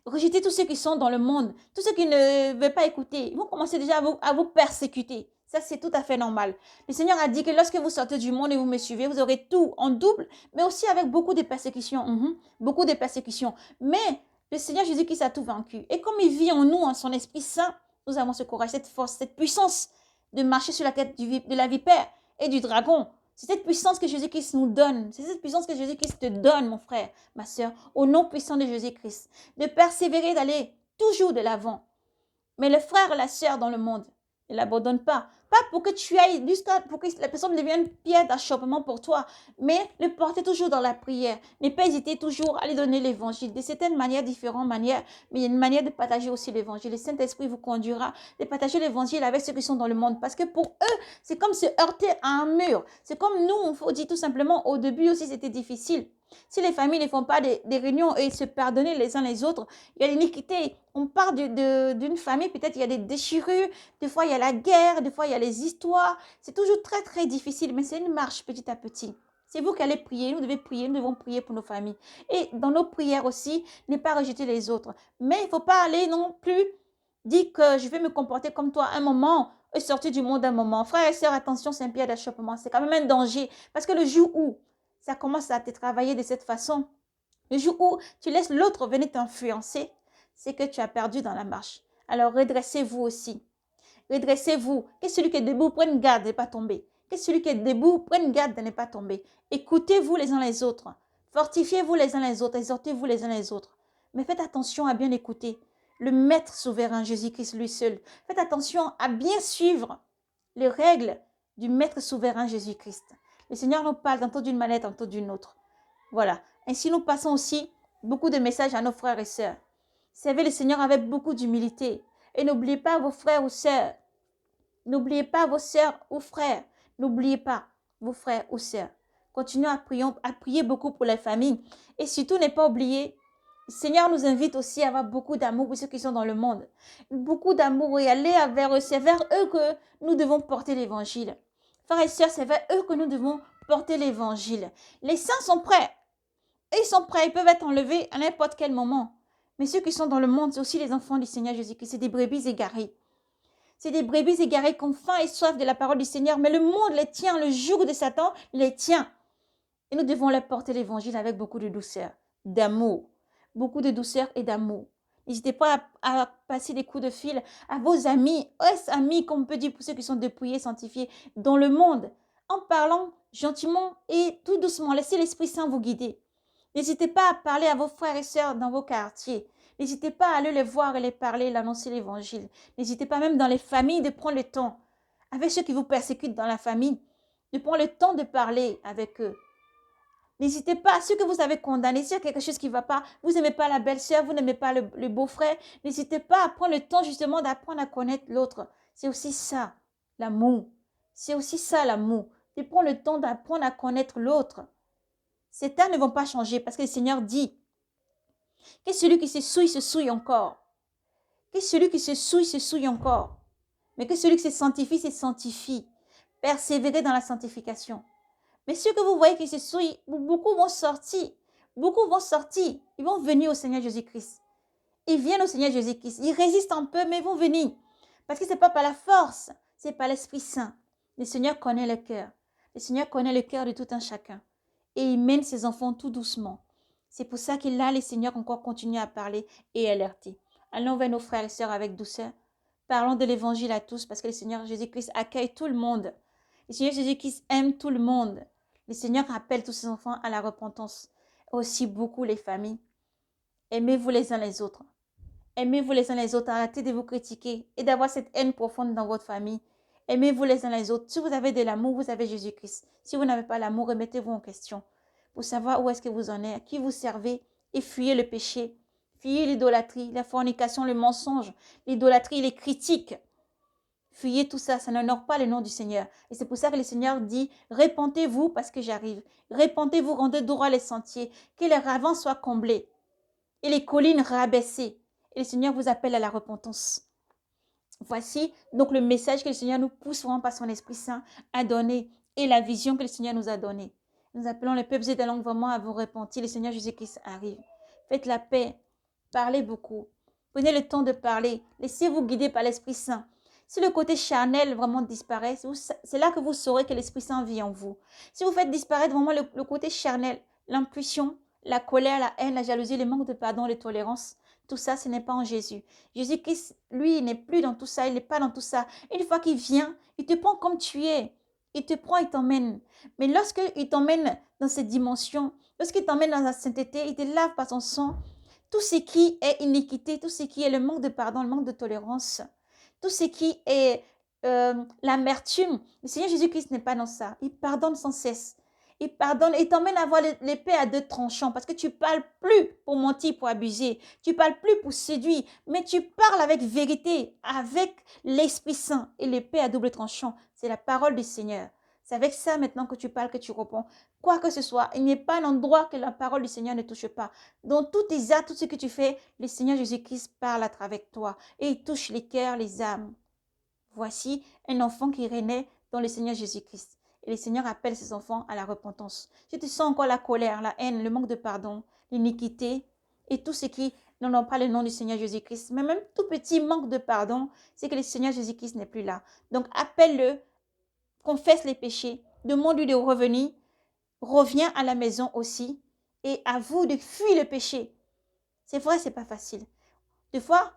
[SPEAKER 1] rejeter tous ceux qui sont dans le monde, tous ceux qui ne veulent pas écouter. Ils vont commencer déjà à vous persécuter. Ça, c'est tout à fait normal. Le Seigneur a dit que lorsque vous sortez du monde et vous me suivez, vous aurez tout en double, mais aussi avec beaucoup de persécutions. Beaucoup de persécutions. Mais le Seigneur Jésus-Christ a tout vaincu. Et comme il vit en nous, en son Esprit Saint, nous avons ce courage, cette force, cette puissance de marcher sur la tête de la vipère et du dragon. C'est cette puissance que Jésus-Christ nous donne. C'est cette puissance que Jésus-Christ te donne, mon frère, ma soeur, au nom puissant de Jésus-Christ. De persévérer, d'aller toujours de l'avant. Mais le frère et la sœur dans le monde, ne l'abandonne pas. Pas pour que tu ailles pour que la personne devienne pierre d'achoppement pour toi, mais le porter toujours dans la prière. Ne pas hésiter toujours à lui donner l'évangile. De certaines manières, différentes manières, mais il y a une manière de partager aussi l'évangile. Le Saint-Esprit vous conduira de partager l'évangile avec ceux qui sont dans le monde. Parce que pour eux, c'est comme se heurter à un mur. C'est comme nous, on faut dire tout simplement, au début aussi, c'était difficile. Si les familles ne font pas des réunions et se pardonner les uns les autres, il y a l'iniquité. On part d'une famille, peut-être il y a des déchirures, des fois il y a la guerre, des fois il y a les histoires. C'est toujours très très difficile, mais c'est une marche petit à petit. C'est vous qui allez prier, nous devons prier, nous devons prier pour nos familles. Et dans nos prières aussi, ne pas rejeter les autres. Mais il ne faut pas aller non plus dire que je vais me comporter comme toi un moment et sortir du monde un moment. Frères et sœurs, attention, c'est un pied d'achoppement. C'est quand même un danger. Parce que le jour où ça commence à te travailler de cette façon, le jour où tu laisses l'autre venir t'influencer, c'est que tu as perdu dans la marche. Alors redressez-vous aussi. Redressez-vous. Que celui qui est debout prenne garde de ne pas tomber. Que celui qui est debout prenne garde de ne pas tomber. Écoutez-vous les uns les autres. Fortifiez-vous les uns les autres. Exhortez-vous les uns les autres. Mais faites attention à bien écouter le Maître souverain Jésus-Christ lui seul. Faites attention à bien suivre les règles du Maître souverain Jésus-Christ. Le Seigneur nous parle tantôt d'une manière, tantôt d'une autre. Voilà. Ainsi, nous passons aussi beaucoup de messages à nos frères et sœurs. Servez le Seigneur avec beaucoup d'humilité. Et n'oubliez pas vos frères ou sœurs. N'oubliez pas vos sœurs ou frères. N'oubliez pas vos frères ou sœurs. Continuez à prier beaucoup pour les familles. Et surtout, ne pas oublier, le Seigneur nous invite aussi à avoir beaucoup d'amour pour ceux qui sont dans le monde. Beaucoup d'amour et aller vers eux. C'est vers eux que nous devons porter l'évangile. Frères et sœurs, c'est vers eux que nous devons porter l'évangile. Les saints sont prêts. Ils sont prêts, ils peuvent être enlevés à n'importe quel moment. Mais ceux qui sont dans le monde, c'est aussi les enfants du Seigneur Jésus-Christ. C'est des brebis égarées. C'est des brebis égarées qui ont faim et soif de la parole du Seigneur. Mais le monde les tient, le joug de Satan les tient. Et nous devons leur porter l'évangile avec beaucoup de douceur, d'amour. Beaucoup de douceur et d'amour. N'hésitez pas à passer des coups de fil à vos amis, amis, comme on peut dire pour ceux qui sont dépouillés, sanctifiés dans le monde. En parlant gentiment et tout doucement, laissez l'Esprit Saint vous guider. N'hésitez pas à parler à vos frères et sœurs dans vos quartiers. N'hésitez pas à aller les voir et les parler, l'annoncer l'évangile. N'hésitez pas même dans les familles de prendre le temps, avec ceux qui vous persécutent dans la famille, de prendre le temps de parler avec eux. N'hésitez pas à ceux que vous avez condamnés, s'il y a quelque chose qui ne va pas, vous n'aimez pas la belle-sœur, vous n'aimez pas le beau-frère, n'hésitez pas à prendre le temps justement d'apprendre à connaître l'autre. C'est aussi ça, l'amour. C'est aussi ça, l'amour. De prendre le temps d'apprendre à connaître l'autre. Ces termes ne vont pas changer parce que le Seigneur dit que celui qui se souille encore. Que celui qui se souille encore. Mais que celui qui se sanctifie. Persévérer dans la sanctification. Mais ceux que vous voyez qui se souillent, beaucoup vont sortir. Beaucoup vont sortir. Ils vont venir au Seigneur Jésus-Christ. Ils viennent au Seigneur Jésus-Christ. Ils résistent un peu, mais ils vont venir. Parce que ce n'est pas par la force, c'est par l'Esprit Saint. Le Seigneur connaît le cœur. Le Seigneur connaît le cœur de tout un chacun. Et il mène ses enfants tout doucement. C'est pour ça que là, le Seigneur encore continue à parler et alerter. Allons vers nos frères et sœurs avec douceur. Parlons de l'évangile à tous parce que le Seigneur Jésus-Christ accueille tout le monde. Le Seigneur Jésus-Christ aime tout le monde. Le Seigneur appelle tous ses enfants à la repentance. Aussi beaucoup les familles. Aimez-vous les uns les autres. Aimez-vous les uns les autres. Arrêtez de vous critiquer et d'avoir cette haine profonde dans votre famille. Aimez-vous les uns les autres. Si vous avez de l'amour, vous avez Jésus-Christ. Si vous n'avez pas l'amour, remettez-vous en question pour savoir où est-ce que vous en êtes, à qui vous servez et fuyez le péché. Fuyez l'idolâtrie, la fornication, le mensonge, l'idolâtrie, les critiques. Fuyez tout ça, ça n'honore pas le nom du Seigneur. Et c'est pour ça que le Seigneur dit, répentez-vous parce que j'arrive. Répentez-vous, rendez droit les sentiers, que les ravins soient comblés et les collines rabaissées. Et le Seigneur vous appelle à la repentance. Voici donc le message que le Seigneur nous pousse vraiment par son Esprit Saint à donner et la vision que le Seigneur nous a donnée. Nous appelons les peuples et des langues vraiment à vous repentir. Le Seigneur Jésus-Christ arrive. Faites la paix. Parlez beaucoup. Prenez le temps de parler. Laissez-vous guider par l'Esprit Saint. Si le côté charnel vraiment disparaît, c'est là que vous saurez que l'Esprit Saint vit en vous. Si vous faites disparaître vraiment le côté charnel, l'impulsion, la colère, la haine, la jalousie, le manque de pardon, la tolérance, tout ça, ce n'est pas en Jésus. Jésus-Christ, lui, il n'est plus dans tout ça, il n'est pas dans tout ça. Une fois qu'il vient, il te prend comme tu es. Il te prend, il t'emmène. Mais lorsqu'il t'emmène dans cette dimension, lorsqu'il t'emmène dans la sainteté, il te lave par son sang, tout ce qui est iniquité, tout ce qui est le manque de pardon, le manque de tolérance, tout ce qui est l'amertume. Le Seigneur Jésus-Christ n'est pas dans ça. Il pardonne sans cesse. Il pardonne et t'emmène à avoir l'épée à deux tranchants parce que tu parles plus pour mentir, pour abuser. Tu parles plus pour séduire, mais tu parles avec vérité, avec l'Esprit Saint. Et l'épée à double tranchant, c'est la parole du Seigneur. C'est avec ça maintenant que tu parles, que tu réponds. Quoi que ce soit, il n'y a pas un endroit que la parole du Seigneur ne touche pas. Dans tous tes actes, tout ce que tu fais, le Seigneur Jésus-Christ parle à travers toi et il touche les cœurs, les âmes. Voici un enfant qui renaît dans le Seigneur Jésus-Christ. Et le Seigneur appelle ses enfants à la repentance. Si tu sens encore la colère, la haine, le manque de pardon, l'iniquité et tout ce qui n'ont pas le nom du Seigneur Jésus-Christ, mais même tout petit manque de pardon, c'est que le Seigneur Jésus-Christ n'est plus là. Donc appelle-le, confesse les péchés, demande-lui de revenir, reviens à la maison aussi et avoue de fuir le péché. C'est vrai, c'est pas facile. Des fois,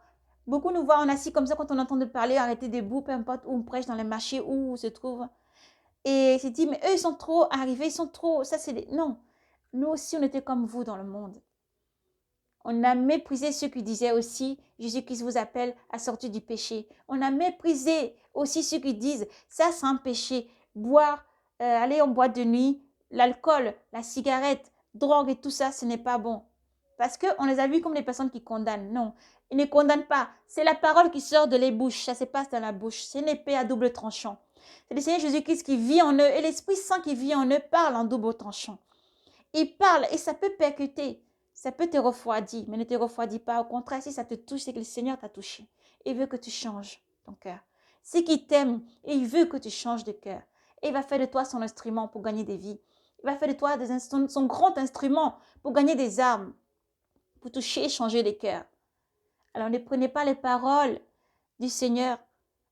[SPEAKER 1] beaucoup nous voient en assis comme ça quand on entend de parler, arrêter debout, peu importe où on prêche, dans les marchés, où on se trouve. Et c'est dit, mais eux, ils sont trop arrivés, ils sont trop... Ça, c'est des... Non, nous aussi, on était comme vous dans le monde. On a méprisé ceux qui disaient aussi, Jésus-Christ vous appelle à sortir du péché. On a méprisé aussi ceux qui disent, ça, c'est un péché. Boire, aller en boîte de nuit, l'alcool, la cigarette, drogue et tout ça, ce n'est pas bon. Parce qu'on les a vus comme des personnes qui condamnent. Non, ils ne condamnent pas. C'est la parole qui sort de les bouches. Ça se passe dans la bouche. C'est une épée à double tranchant. C'est le Seigneur Jésus-Christ qui vit en eux et l'Esprit Saint qui vit en eux parle en double tranchant. Il parle et ça peut percuter. Ça peut te refroidir, mais ne te refroidis pas. Au contraire, si ça te touche, c'est que le Seigneur t'a touché. Il veut que tu changes ton cœur. C'est qu'il t'aime et il veut que tu changes de cœur. Et il va faire de toi son instrument pour gagner des vies. Il va faire de toi son grand instrument pour gagner des âmes, pour toucher et changer les cœurs. Alors ne prenez pas les paroles du Seigneur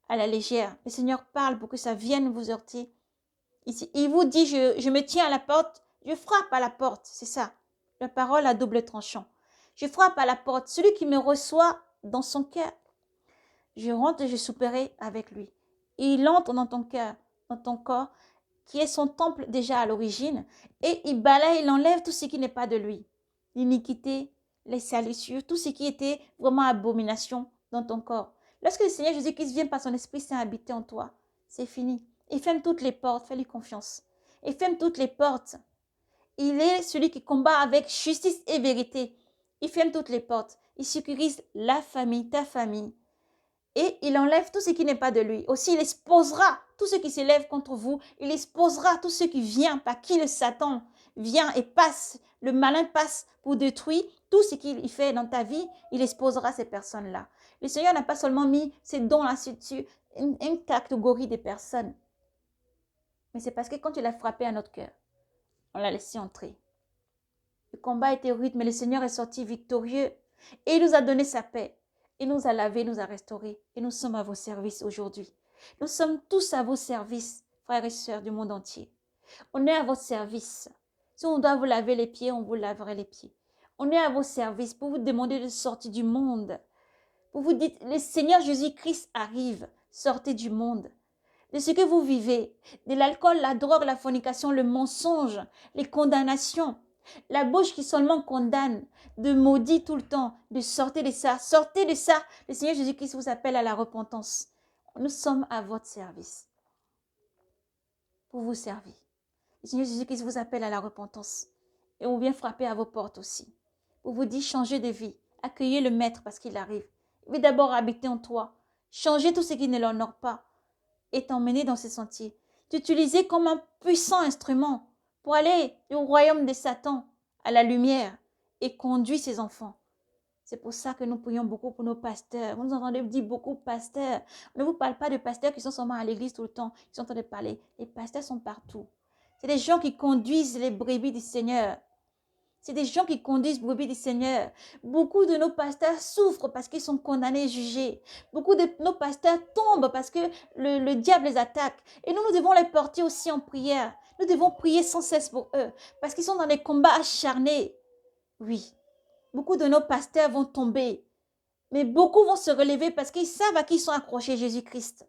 [SPEAKER 1] à la légère. Le Seigneur parle pour que ça vienne vous heurter. Ici, il vous dit, je me tiens à la porte, je frappe à la porte. C'est ça, la parole à double tranchant. Je frappe à la porte. Celui qui me reçoit dans son cœur, je rentre et je souperai avec lui. Et il entre dans ton cœur, dans ton corps, qui est son temple déjà à l'origine, et il balaye, il enlève tout ce qui n'est pas de lui. L'iniquité, les salissures, tout ce qui était vraiment abomination dans ton corps. Lorsque le Seigneur Jésus-Christ vient par son Esprit Saint habiter en toi, c'est fini. Il ferme toutes les portes, fais-lui confiance. Il ferme toutes les portes. Il est celui qui combat avec justice et vérité. Il ferme toutes les portes. Il sécurise la famille, ta famille. Et il enlève tout ce qui n'est pas de lui. Aussi, il exposera tout ce qui s'élève contre vous. Il exposera tout ce qui vient, par qui le Satan vient et passe. Le malin passe pour détruire tout ce qu'il fait dans ta vie. Il exposera ces personnes-là. Le Seigneur n'a pas seulement mis ces dons-là sur une catégorie de personnes. Mais c'est parce que quand il a frappé à notre cœur, on l'a laissé entrer. Le combat était rude, mais le Seigneur est sorti victorieux. Et il nous a donné sa paix. Il nous a lavé, nous a restaurés. Et nous sommes à vos services aujourd'hui. Nous sommes tous à vos services, frères et sœurs du monde entier. On est à votre service. Si on doit vous laver les pieds, on vous laverait les pieds. On est à vos services pour vous demander de sortir du monde. Pour vous dire, le Seigneur Jésus-Christ arrive. Sortez du monde. De ce que vous vivez, de l'alcool, la drogue, la fornication, le mensonge, les condamnations, la bouche qui seulement condamne, de maudit tout le temps, de sortez de ça, sortez de ça. Le Seigneur Jésus-Christ vous appelle à la repentance. Nous sommes à votre service pour vous servir. Le Seigneur Jésus-Christ vous appelle à la repentance et on vient frapper à vos portes aussi pour vous dire changez de vie, accueillez le Maître parce qu'il arrive. Il veut d'abord habiter en toi, changer tout ce qui ne l'honore pas et t'emmener dans ces sentiers. T'utiliser comme un puissant instrument pour aller du royaume de Satan à la lumière et conduire ses enfants. C'est pour ça que nous prions beaucoup pour nos pasteurs. Vous nous entendez dire beaucoup pasteurs. On ne vous parle pas de pasteurs qui sont seulement à l'église tout le temps, qui sont en train de parler. Les pasteurs sont partout. C'est des gens qui conduisent les brebis du Seigneur. C'est des gens qui conduisent les brebis du Seigneur. Beaucoup de nos pasteurs souffrent parce qu'ils sont condamnés et jugés. Beaucoup de nos pasteurs tombent parce que le diable les attaque. Et nous devons les porter aussi en prière. Nous devons prier sans cesse pour eux parce qu'ils sont dans des combats acharnés. Oui, beaucoup de nos pasteurs vont tomber. Mais beaucoup vont se relever parce qu'ils savent à qui ils sont accrochés, Jésus-Christ.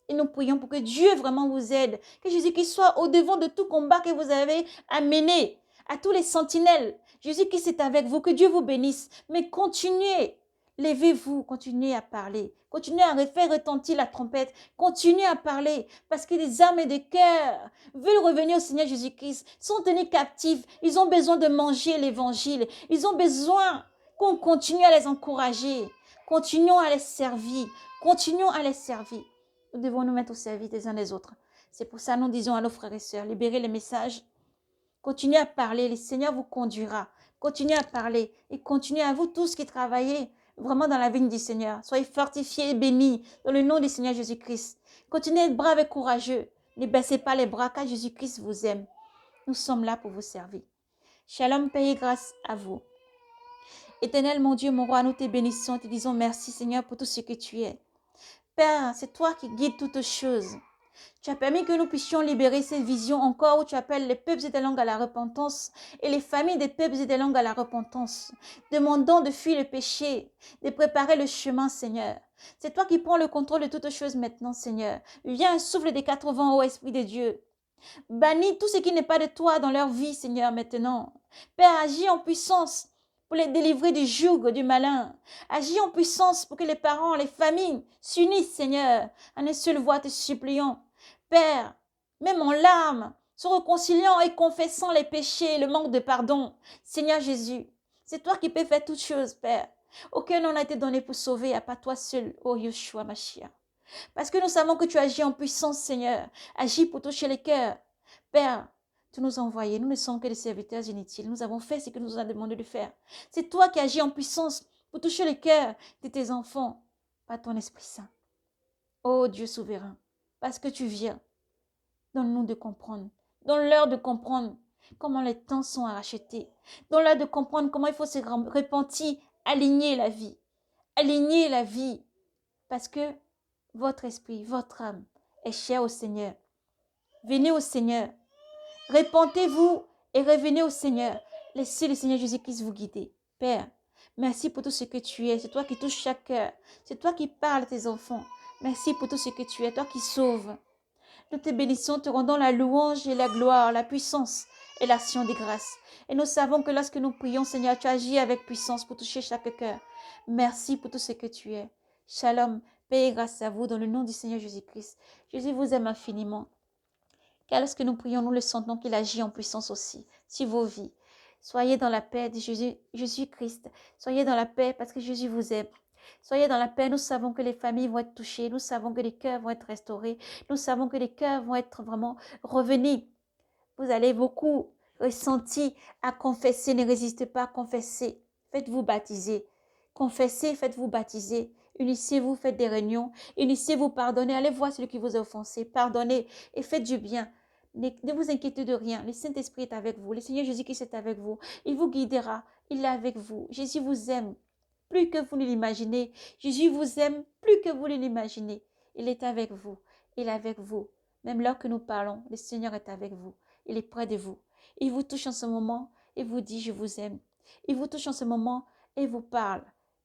[SPEAKER 1] Et nous prions pour que Dieu vraiment vous aide. Que Jésus-Christ soit au-devant de tout combat que vous avez à mener. À tous les sentinelles, Jésus-Christ est avec vous. Que Dieu vous bénisse. Mais continuez. Levez-vous, continuez à parler. Continuez à faire retentir la trompette. Continuez à parler. Parce que des âmes et des cœurs veulent revenir au Seigneur Jésus-Christ. Sont tenus captifs. Ils ont besoin de manger l'évangile. Ils ont besoin qu'on continue à les encourager. Continuons à les servir. Continuons à les servir. Nous devons nous mettre au service des uns des autres. C'est pour ça que nous disons à nos frères et sœurs, libérez les messages. Continuez à parler, le Seigneur vous conduira. Continuez à parler et continuez à vous tous qui travaillez vraiment dans la vigne du Seigneur. Soyez fortifiés et bénis dans le nom du Seigneur Jésus-Christ. Continuez à être braves et courageux. Ne baissez pas les bras car Jésus-Christ vous aime. Nous sommes là pour vous servir. Shalom, paix et grâce à vous. Éternel, mon Dieu, mon roi, nous te bénissons et te disons merci Seigneur pour tout ce que tu es. Père, c'est toi qui guides toutes choses. Tu as permis que nous puissions libérer cette vision encore où tu appelles les peuples et des langues à la repentance et les familles des peuples et des langues à la repentance, demandant de fuir le péché, de préparer le chemin, Seigneur. C'est toi qui prends le contrôle de toutes choses maintenant, Seigneur. Viens, souffle des 4 vents, ô Esprit de Dieu. Bannis tout ce qui n'est pas de toi dans leur vie, Seigneur, maintenant. Père, agis en puissance pour les délivrer du joug du malin. Agis en puissance pour que les parents, les familles s'unissent, Seigneur, en une seule voix te suppliant. Père, même en larmes, se réconciliant et confessant les péchés et le manque de pardon. Seigneur Jésus, c'est toi qui peux faire toutes choses, Père. Aucun nom n'a été donné pour sauver, à part toi seul, ô Yeshua Mashiach. Parce que nous savons que tu agis en puissance, Seigneur. Agis pour toucher les cœurs. Père, tu nous as envoyés. Nous ne sommes que des serviteurs inutiles. Nous avons fait ce que nous a demandé de faire. C'est toi qui agis en puissance pour toucher les cœurs de tes enfants, pas ton Esprit Saint. Ô Dieu souverain, parce que tu viens, donne-nous de comprendre. Donne-leur de comprendre comment les temps sont à racheter. Donne-leur de comprendre comment il faut se repentir, aligner la vie. Aligner la vie. Parce que votre esprit, votre âme est chère au Seigneur. Venez au Seigneur. Repentez-vous et revenez au Seigneur. Laissez le Seigneur Jésus-Christ vous guider. Père, merci pour tout ce que tu es. C'est toi qui touches chaque cœur. C'est toi qui parles à tes enfants. Merci pour tout ce que tu es. Toi qui sauves. Nous te bénissons, te rendons la louange et la gloire, la puissance et l'action des grâces. Et nous savons que lorsque nous prions, Seigneur, tu agis avec puissance pour toucher chaque cœur. Merci pour tout ce que tu es. Shalom, paix et grâce à vous dans le nom du Seigneur Jésus-Christ. Jésus vous aime infiniment. Car lorsque nous prions, nous le sentons qu'il agit en puissance aussi sur vos vies. Soyez dans la paix de Jésus-Christ. Soyez dans la paix parce que Jésus vous aime. Soyez dans la paix, nous savons que les familles vont être touchées, nous savons que les cœurs vont être restaurés, nous savons que les cœurs vont être vraiment revenus. Vous allez beaucoup ressentir à confesser, ne résistez pas à confesser. Faites-vous baptiser. Confessez, faites-vous baptiser. Unissez-vous, faites des réunions. Unissez-vous, pardonnez. Allez voir celui qui vous a offensé. Pardonnez et faites du bien. Ne vous inquiétez de rien. Le Saint-Esprit est avec vous. Le Seigneur Jésus-Christ est avec vous. Il vous guidera. Il est avec vous. Jésus vous aime plus que vous ne l'imaginez. Jésus vous aime plus que vous ne l'imaginez. Il est avec vous. Il est avec vous. Même lors que nous parlons, le Seigneur est avec vous. Il est près de vous. Il vous touche en ce moment et vous dit « Je vous aime ». Il vous touche en ce moment et vous parle.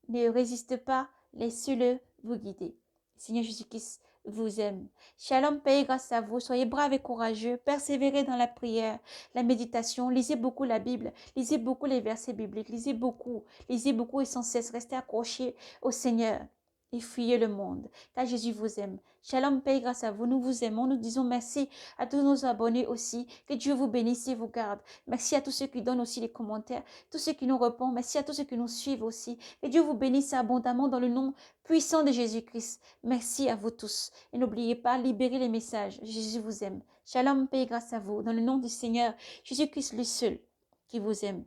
[SPEAKER 1] Ne résistez pas, laissez-le vous guider. Le Seigneur Jésus-Christ vous aime. Shalom, paix et grâce à vous. Soyez braves et courageux. Persévérez dans la prière, la méditation. Lisez beaucoup la Bible. Lisez beaucoup les versets bibliques. Lisez beaucoup et sans cesse. Restez accrochés au Seigneur. Et fuyez le monde, car Jésus vous aime. Shalom, paix, grâce à vous. Nous vous aimons. Nous disons merci à tous nos abonnés aussi. Que Dieu vous bénisse et vous garde. Merci à tous ceux qui donnent aussi les commentaires, tous ceux qui nous répondent. Merci à tous ceux qui nous suivent aussi. Que Dieu vous bénisse abondamment dans le nom puissant de Jésus-Christ. Merci à vous tous. Et n'oubliez pas, libérez les messages. Jésus vous aime. Shalom, paix, grâce à vous. Dans le nom du Seigneur Jésus-Christ, le seul qui vous aime.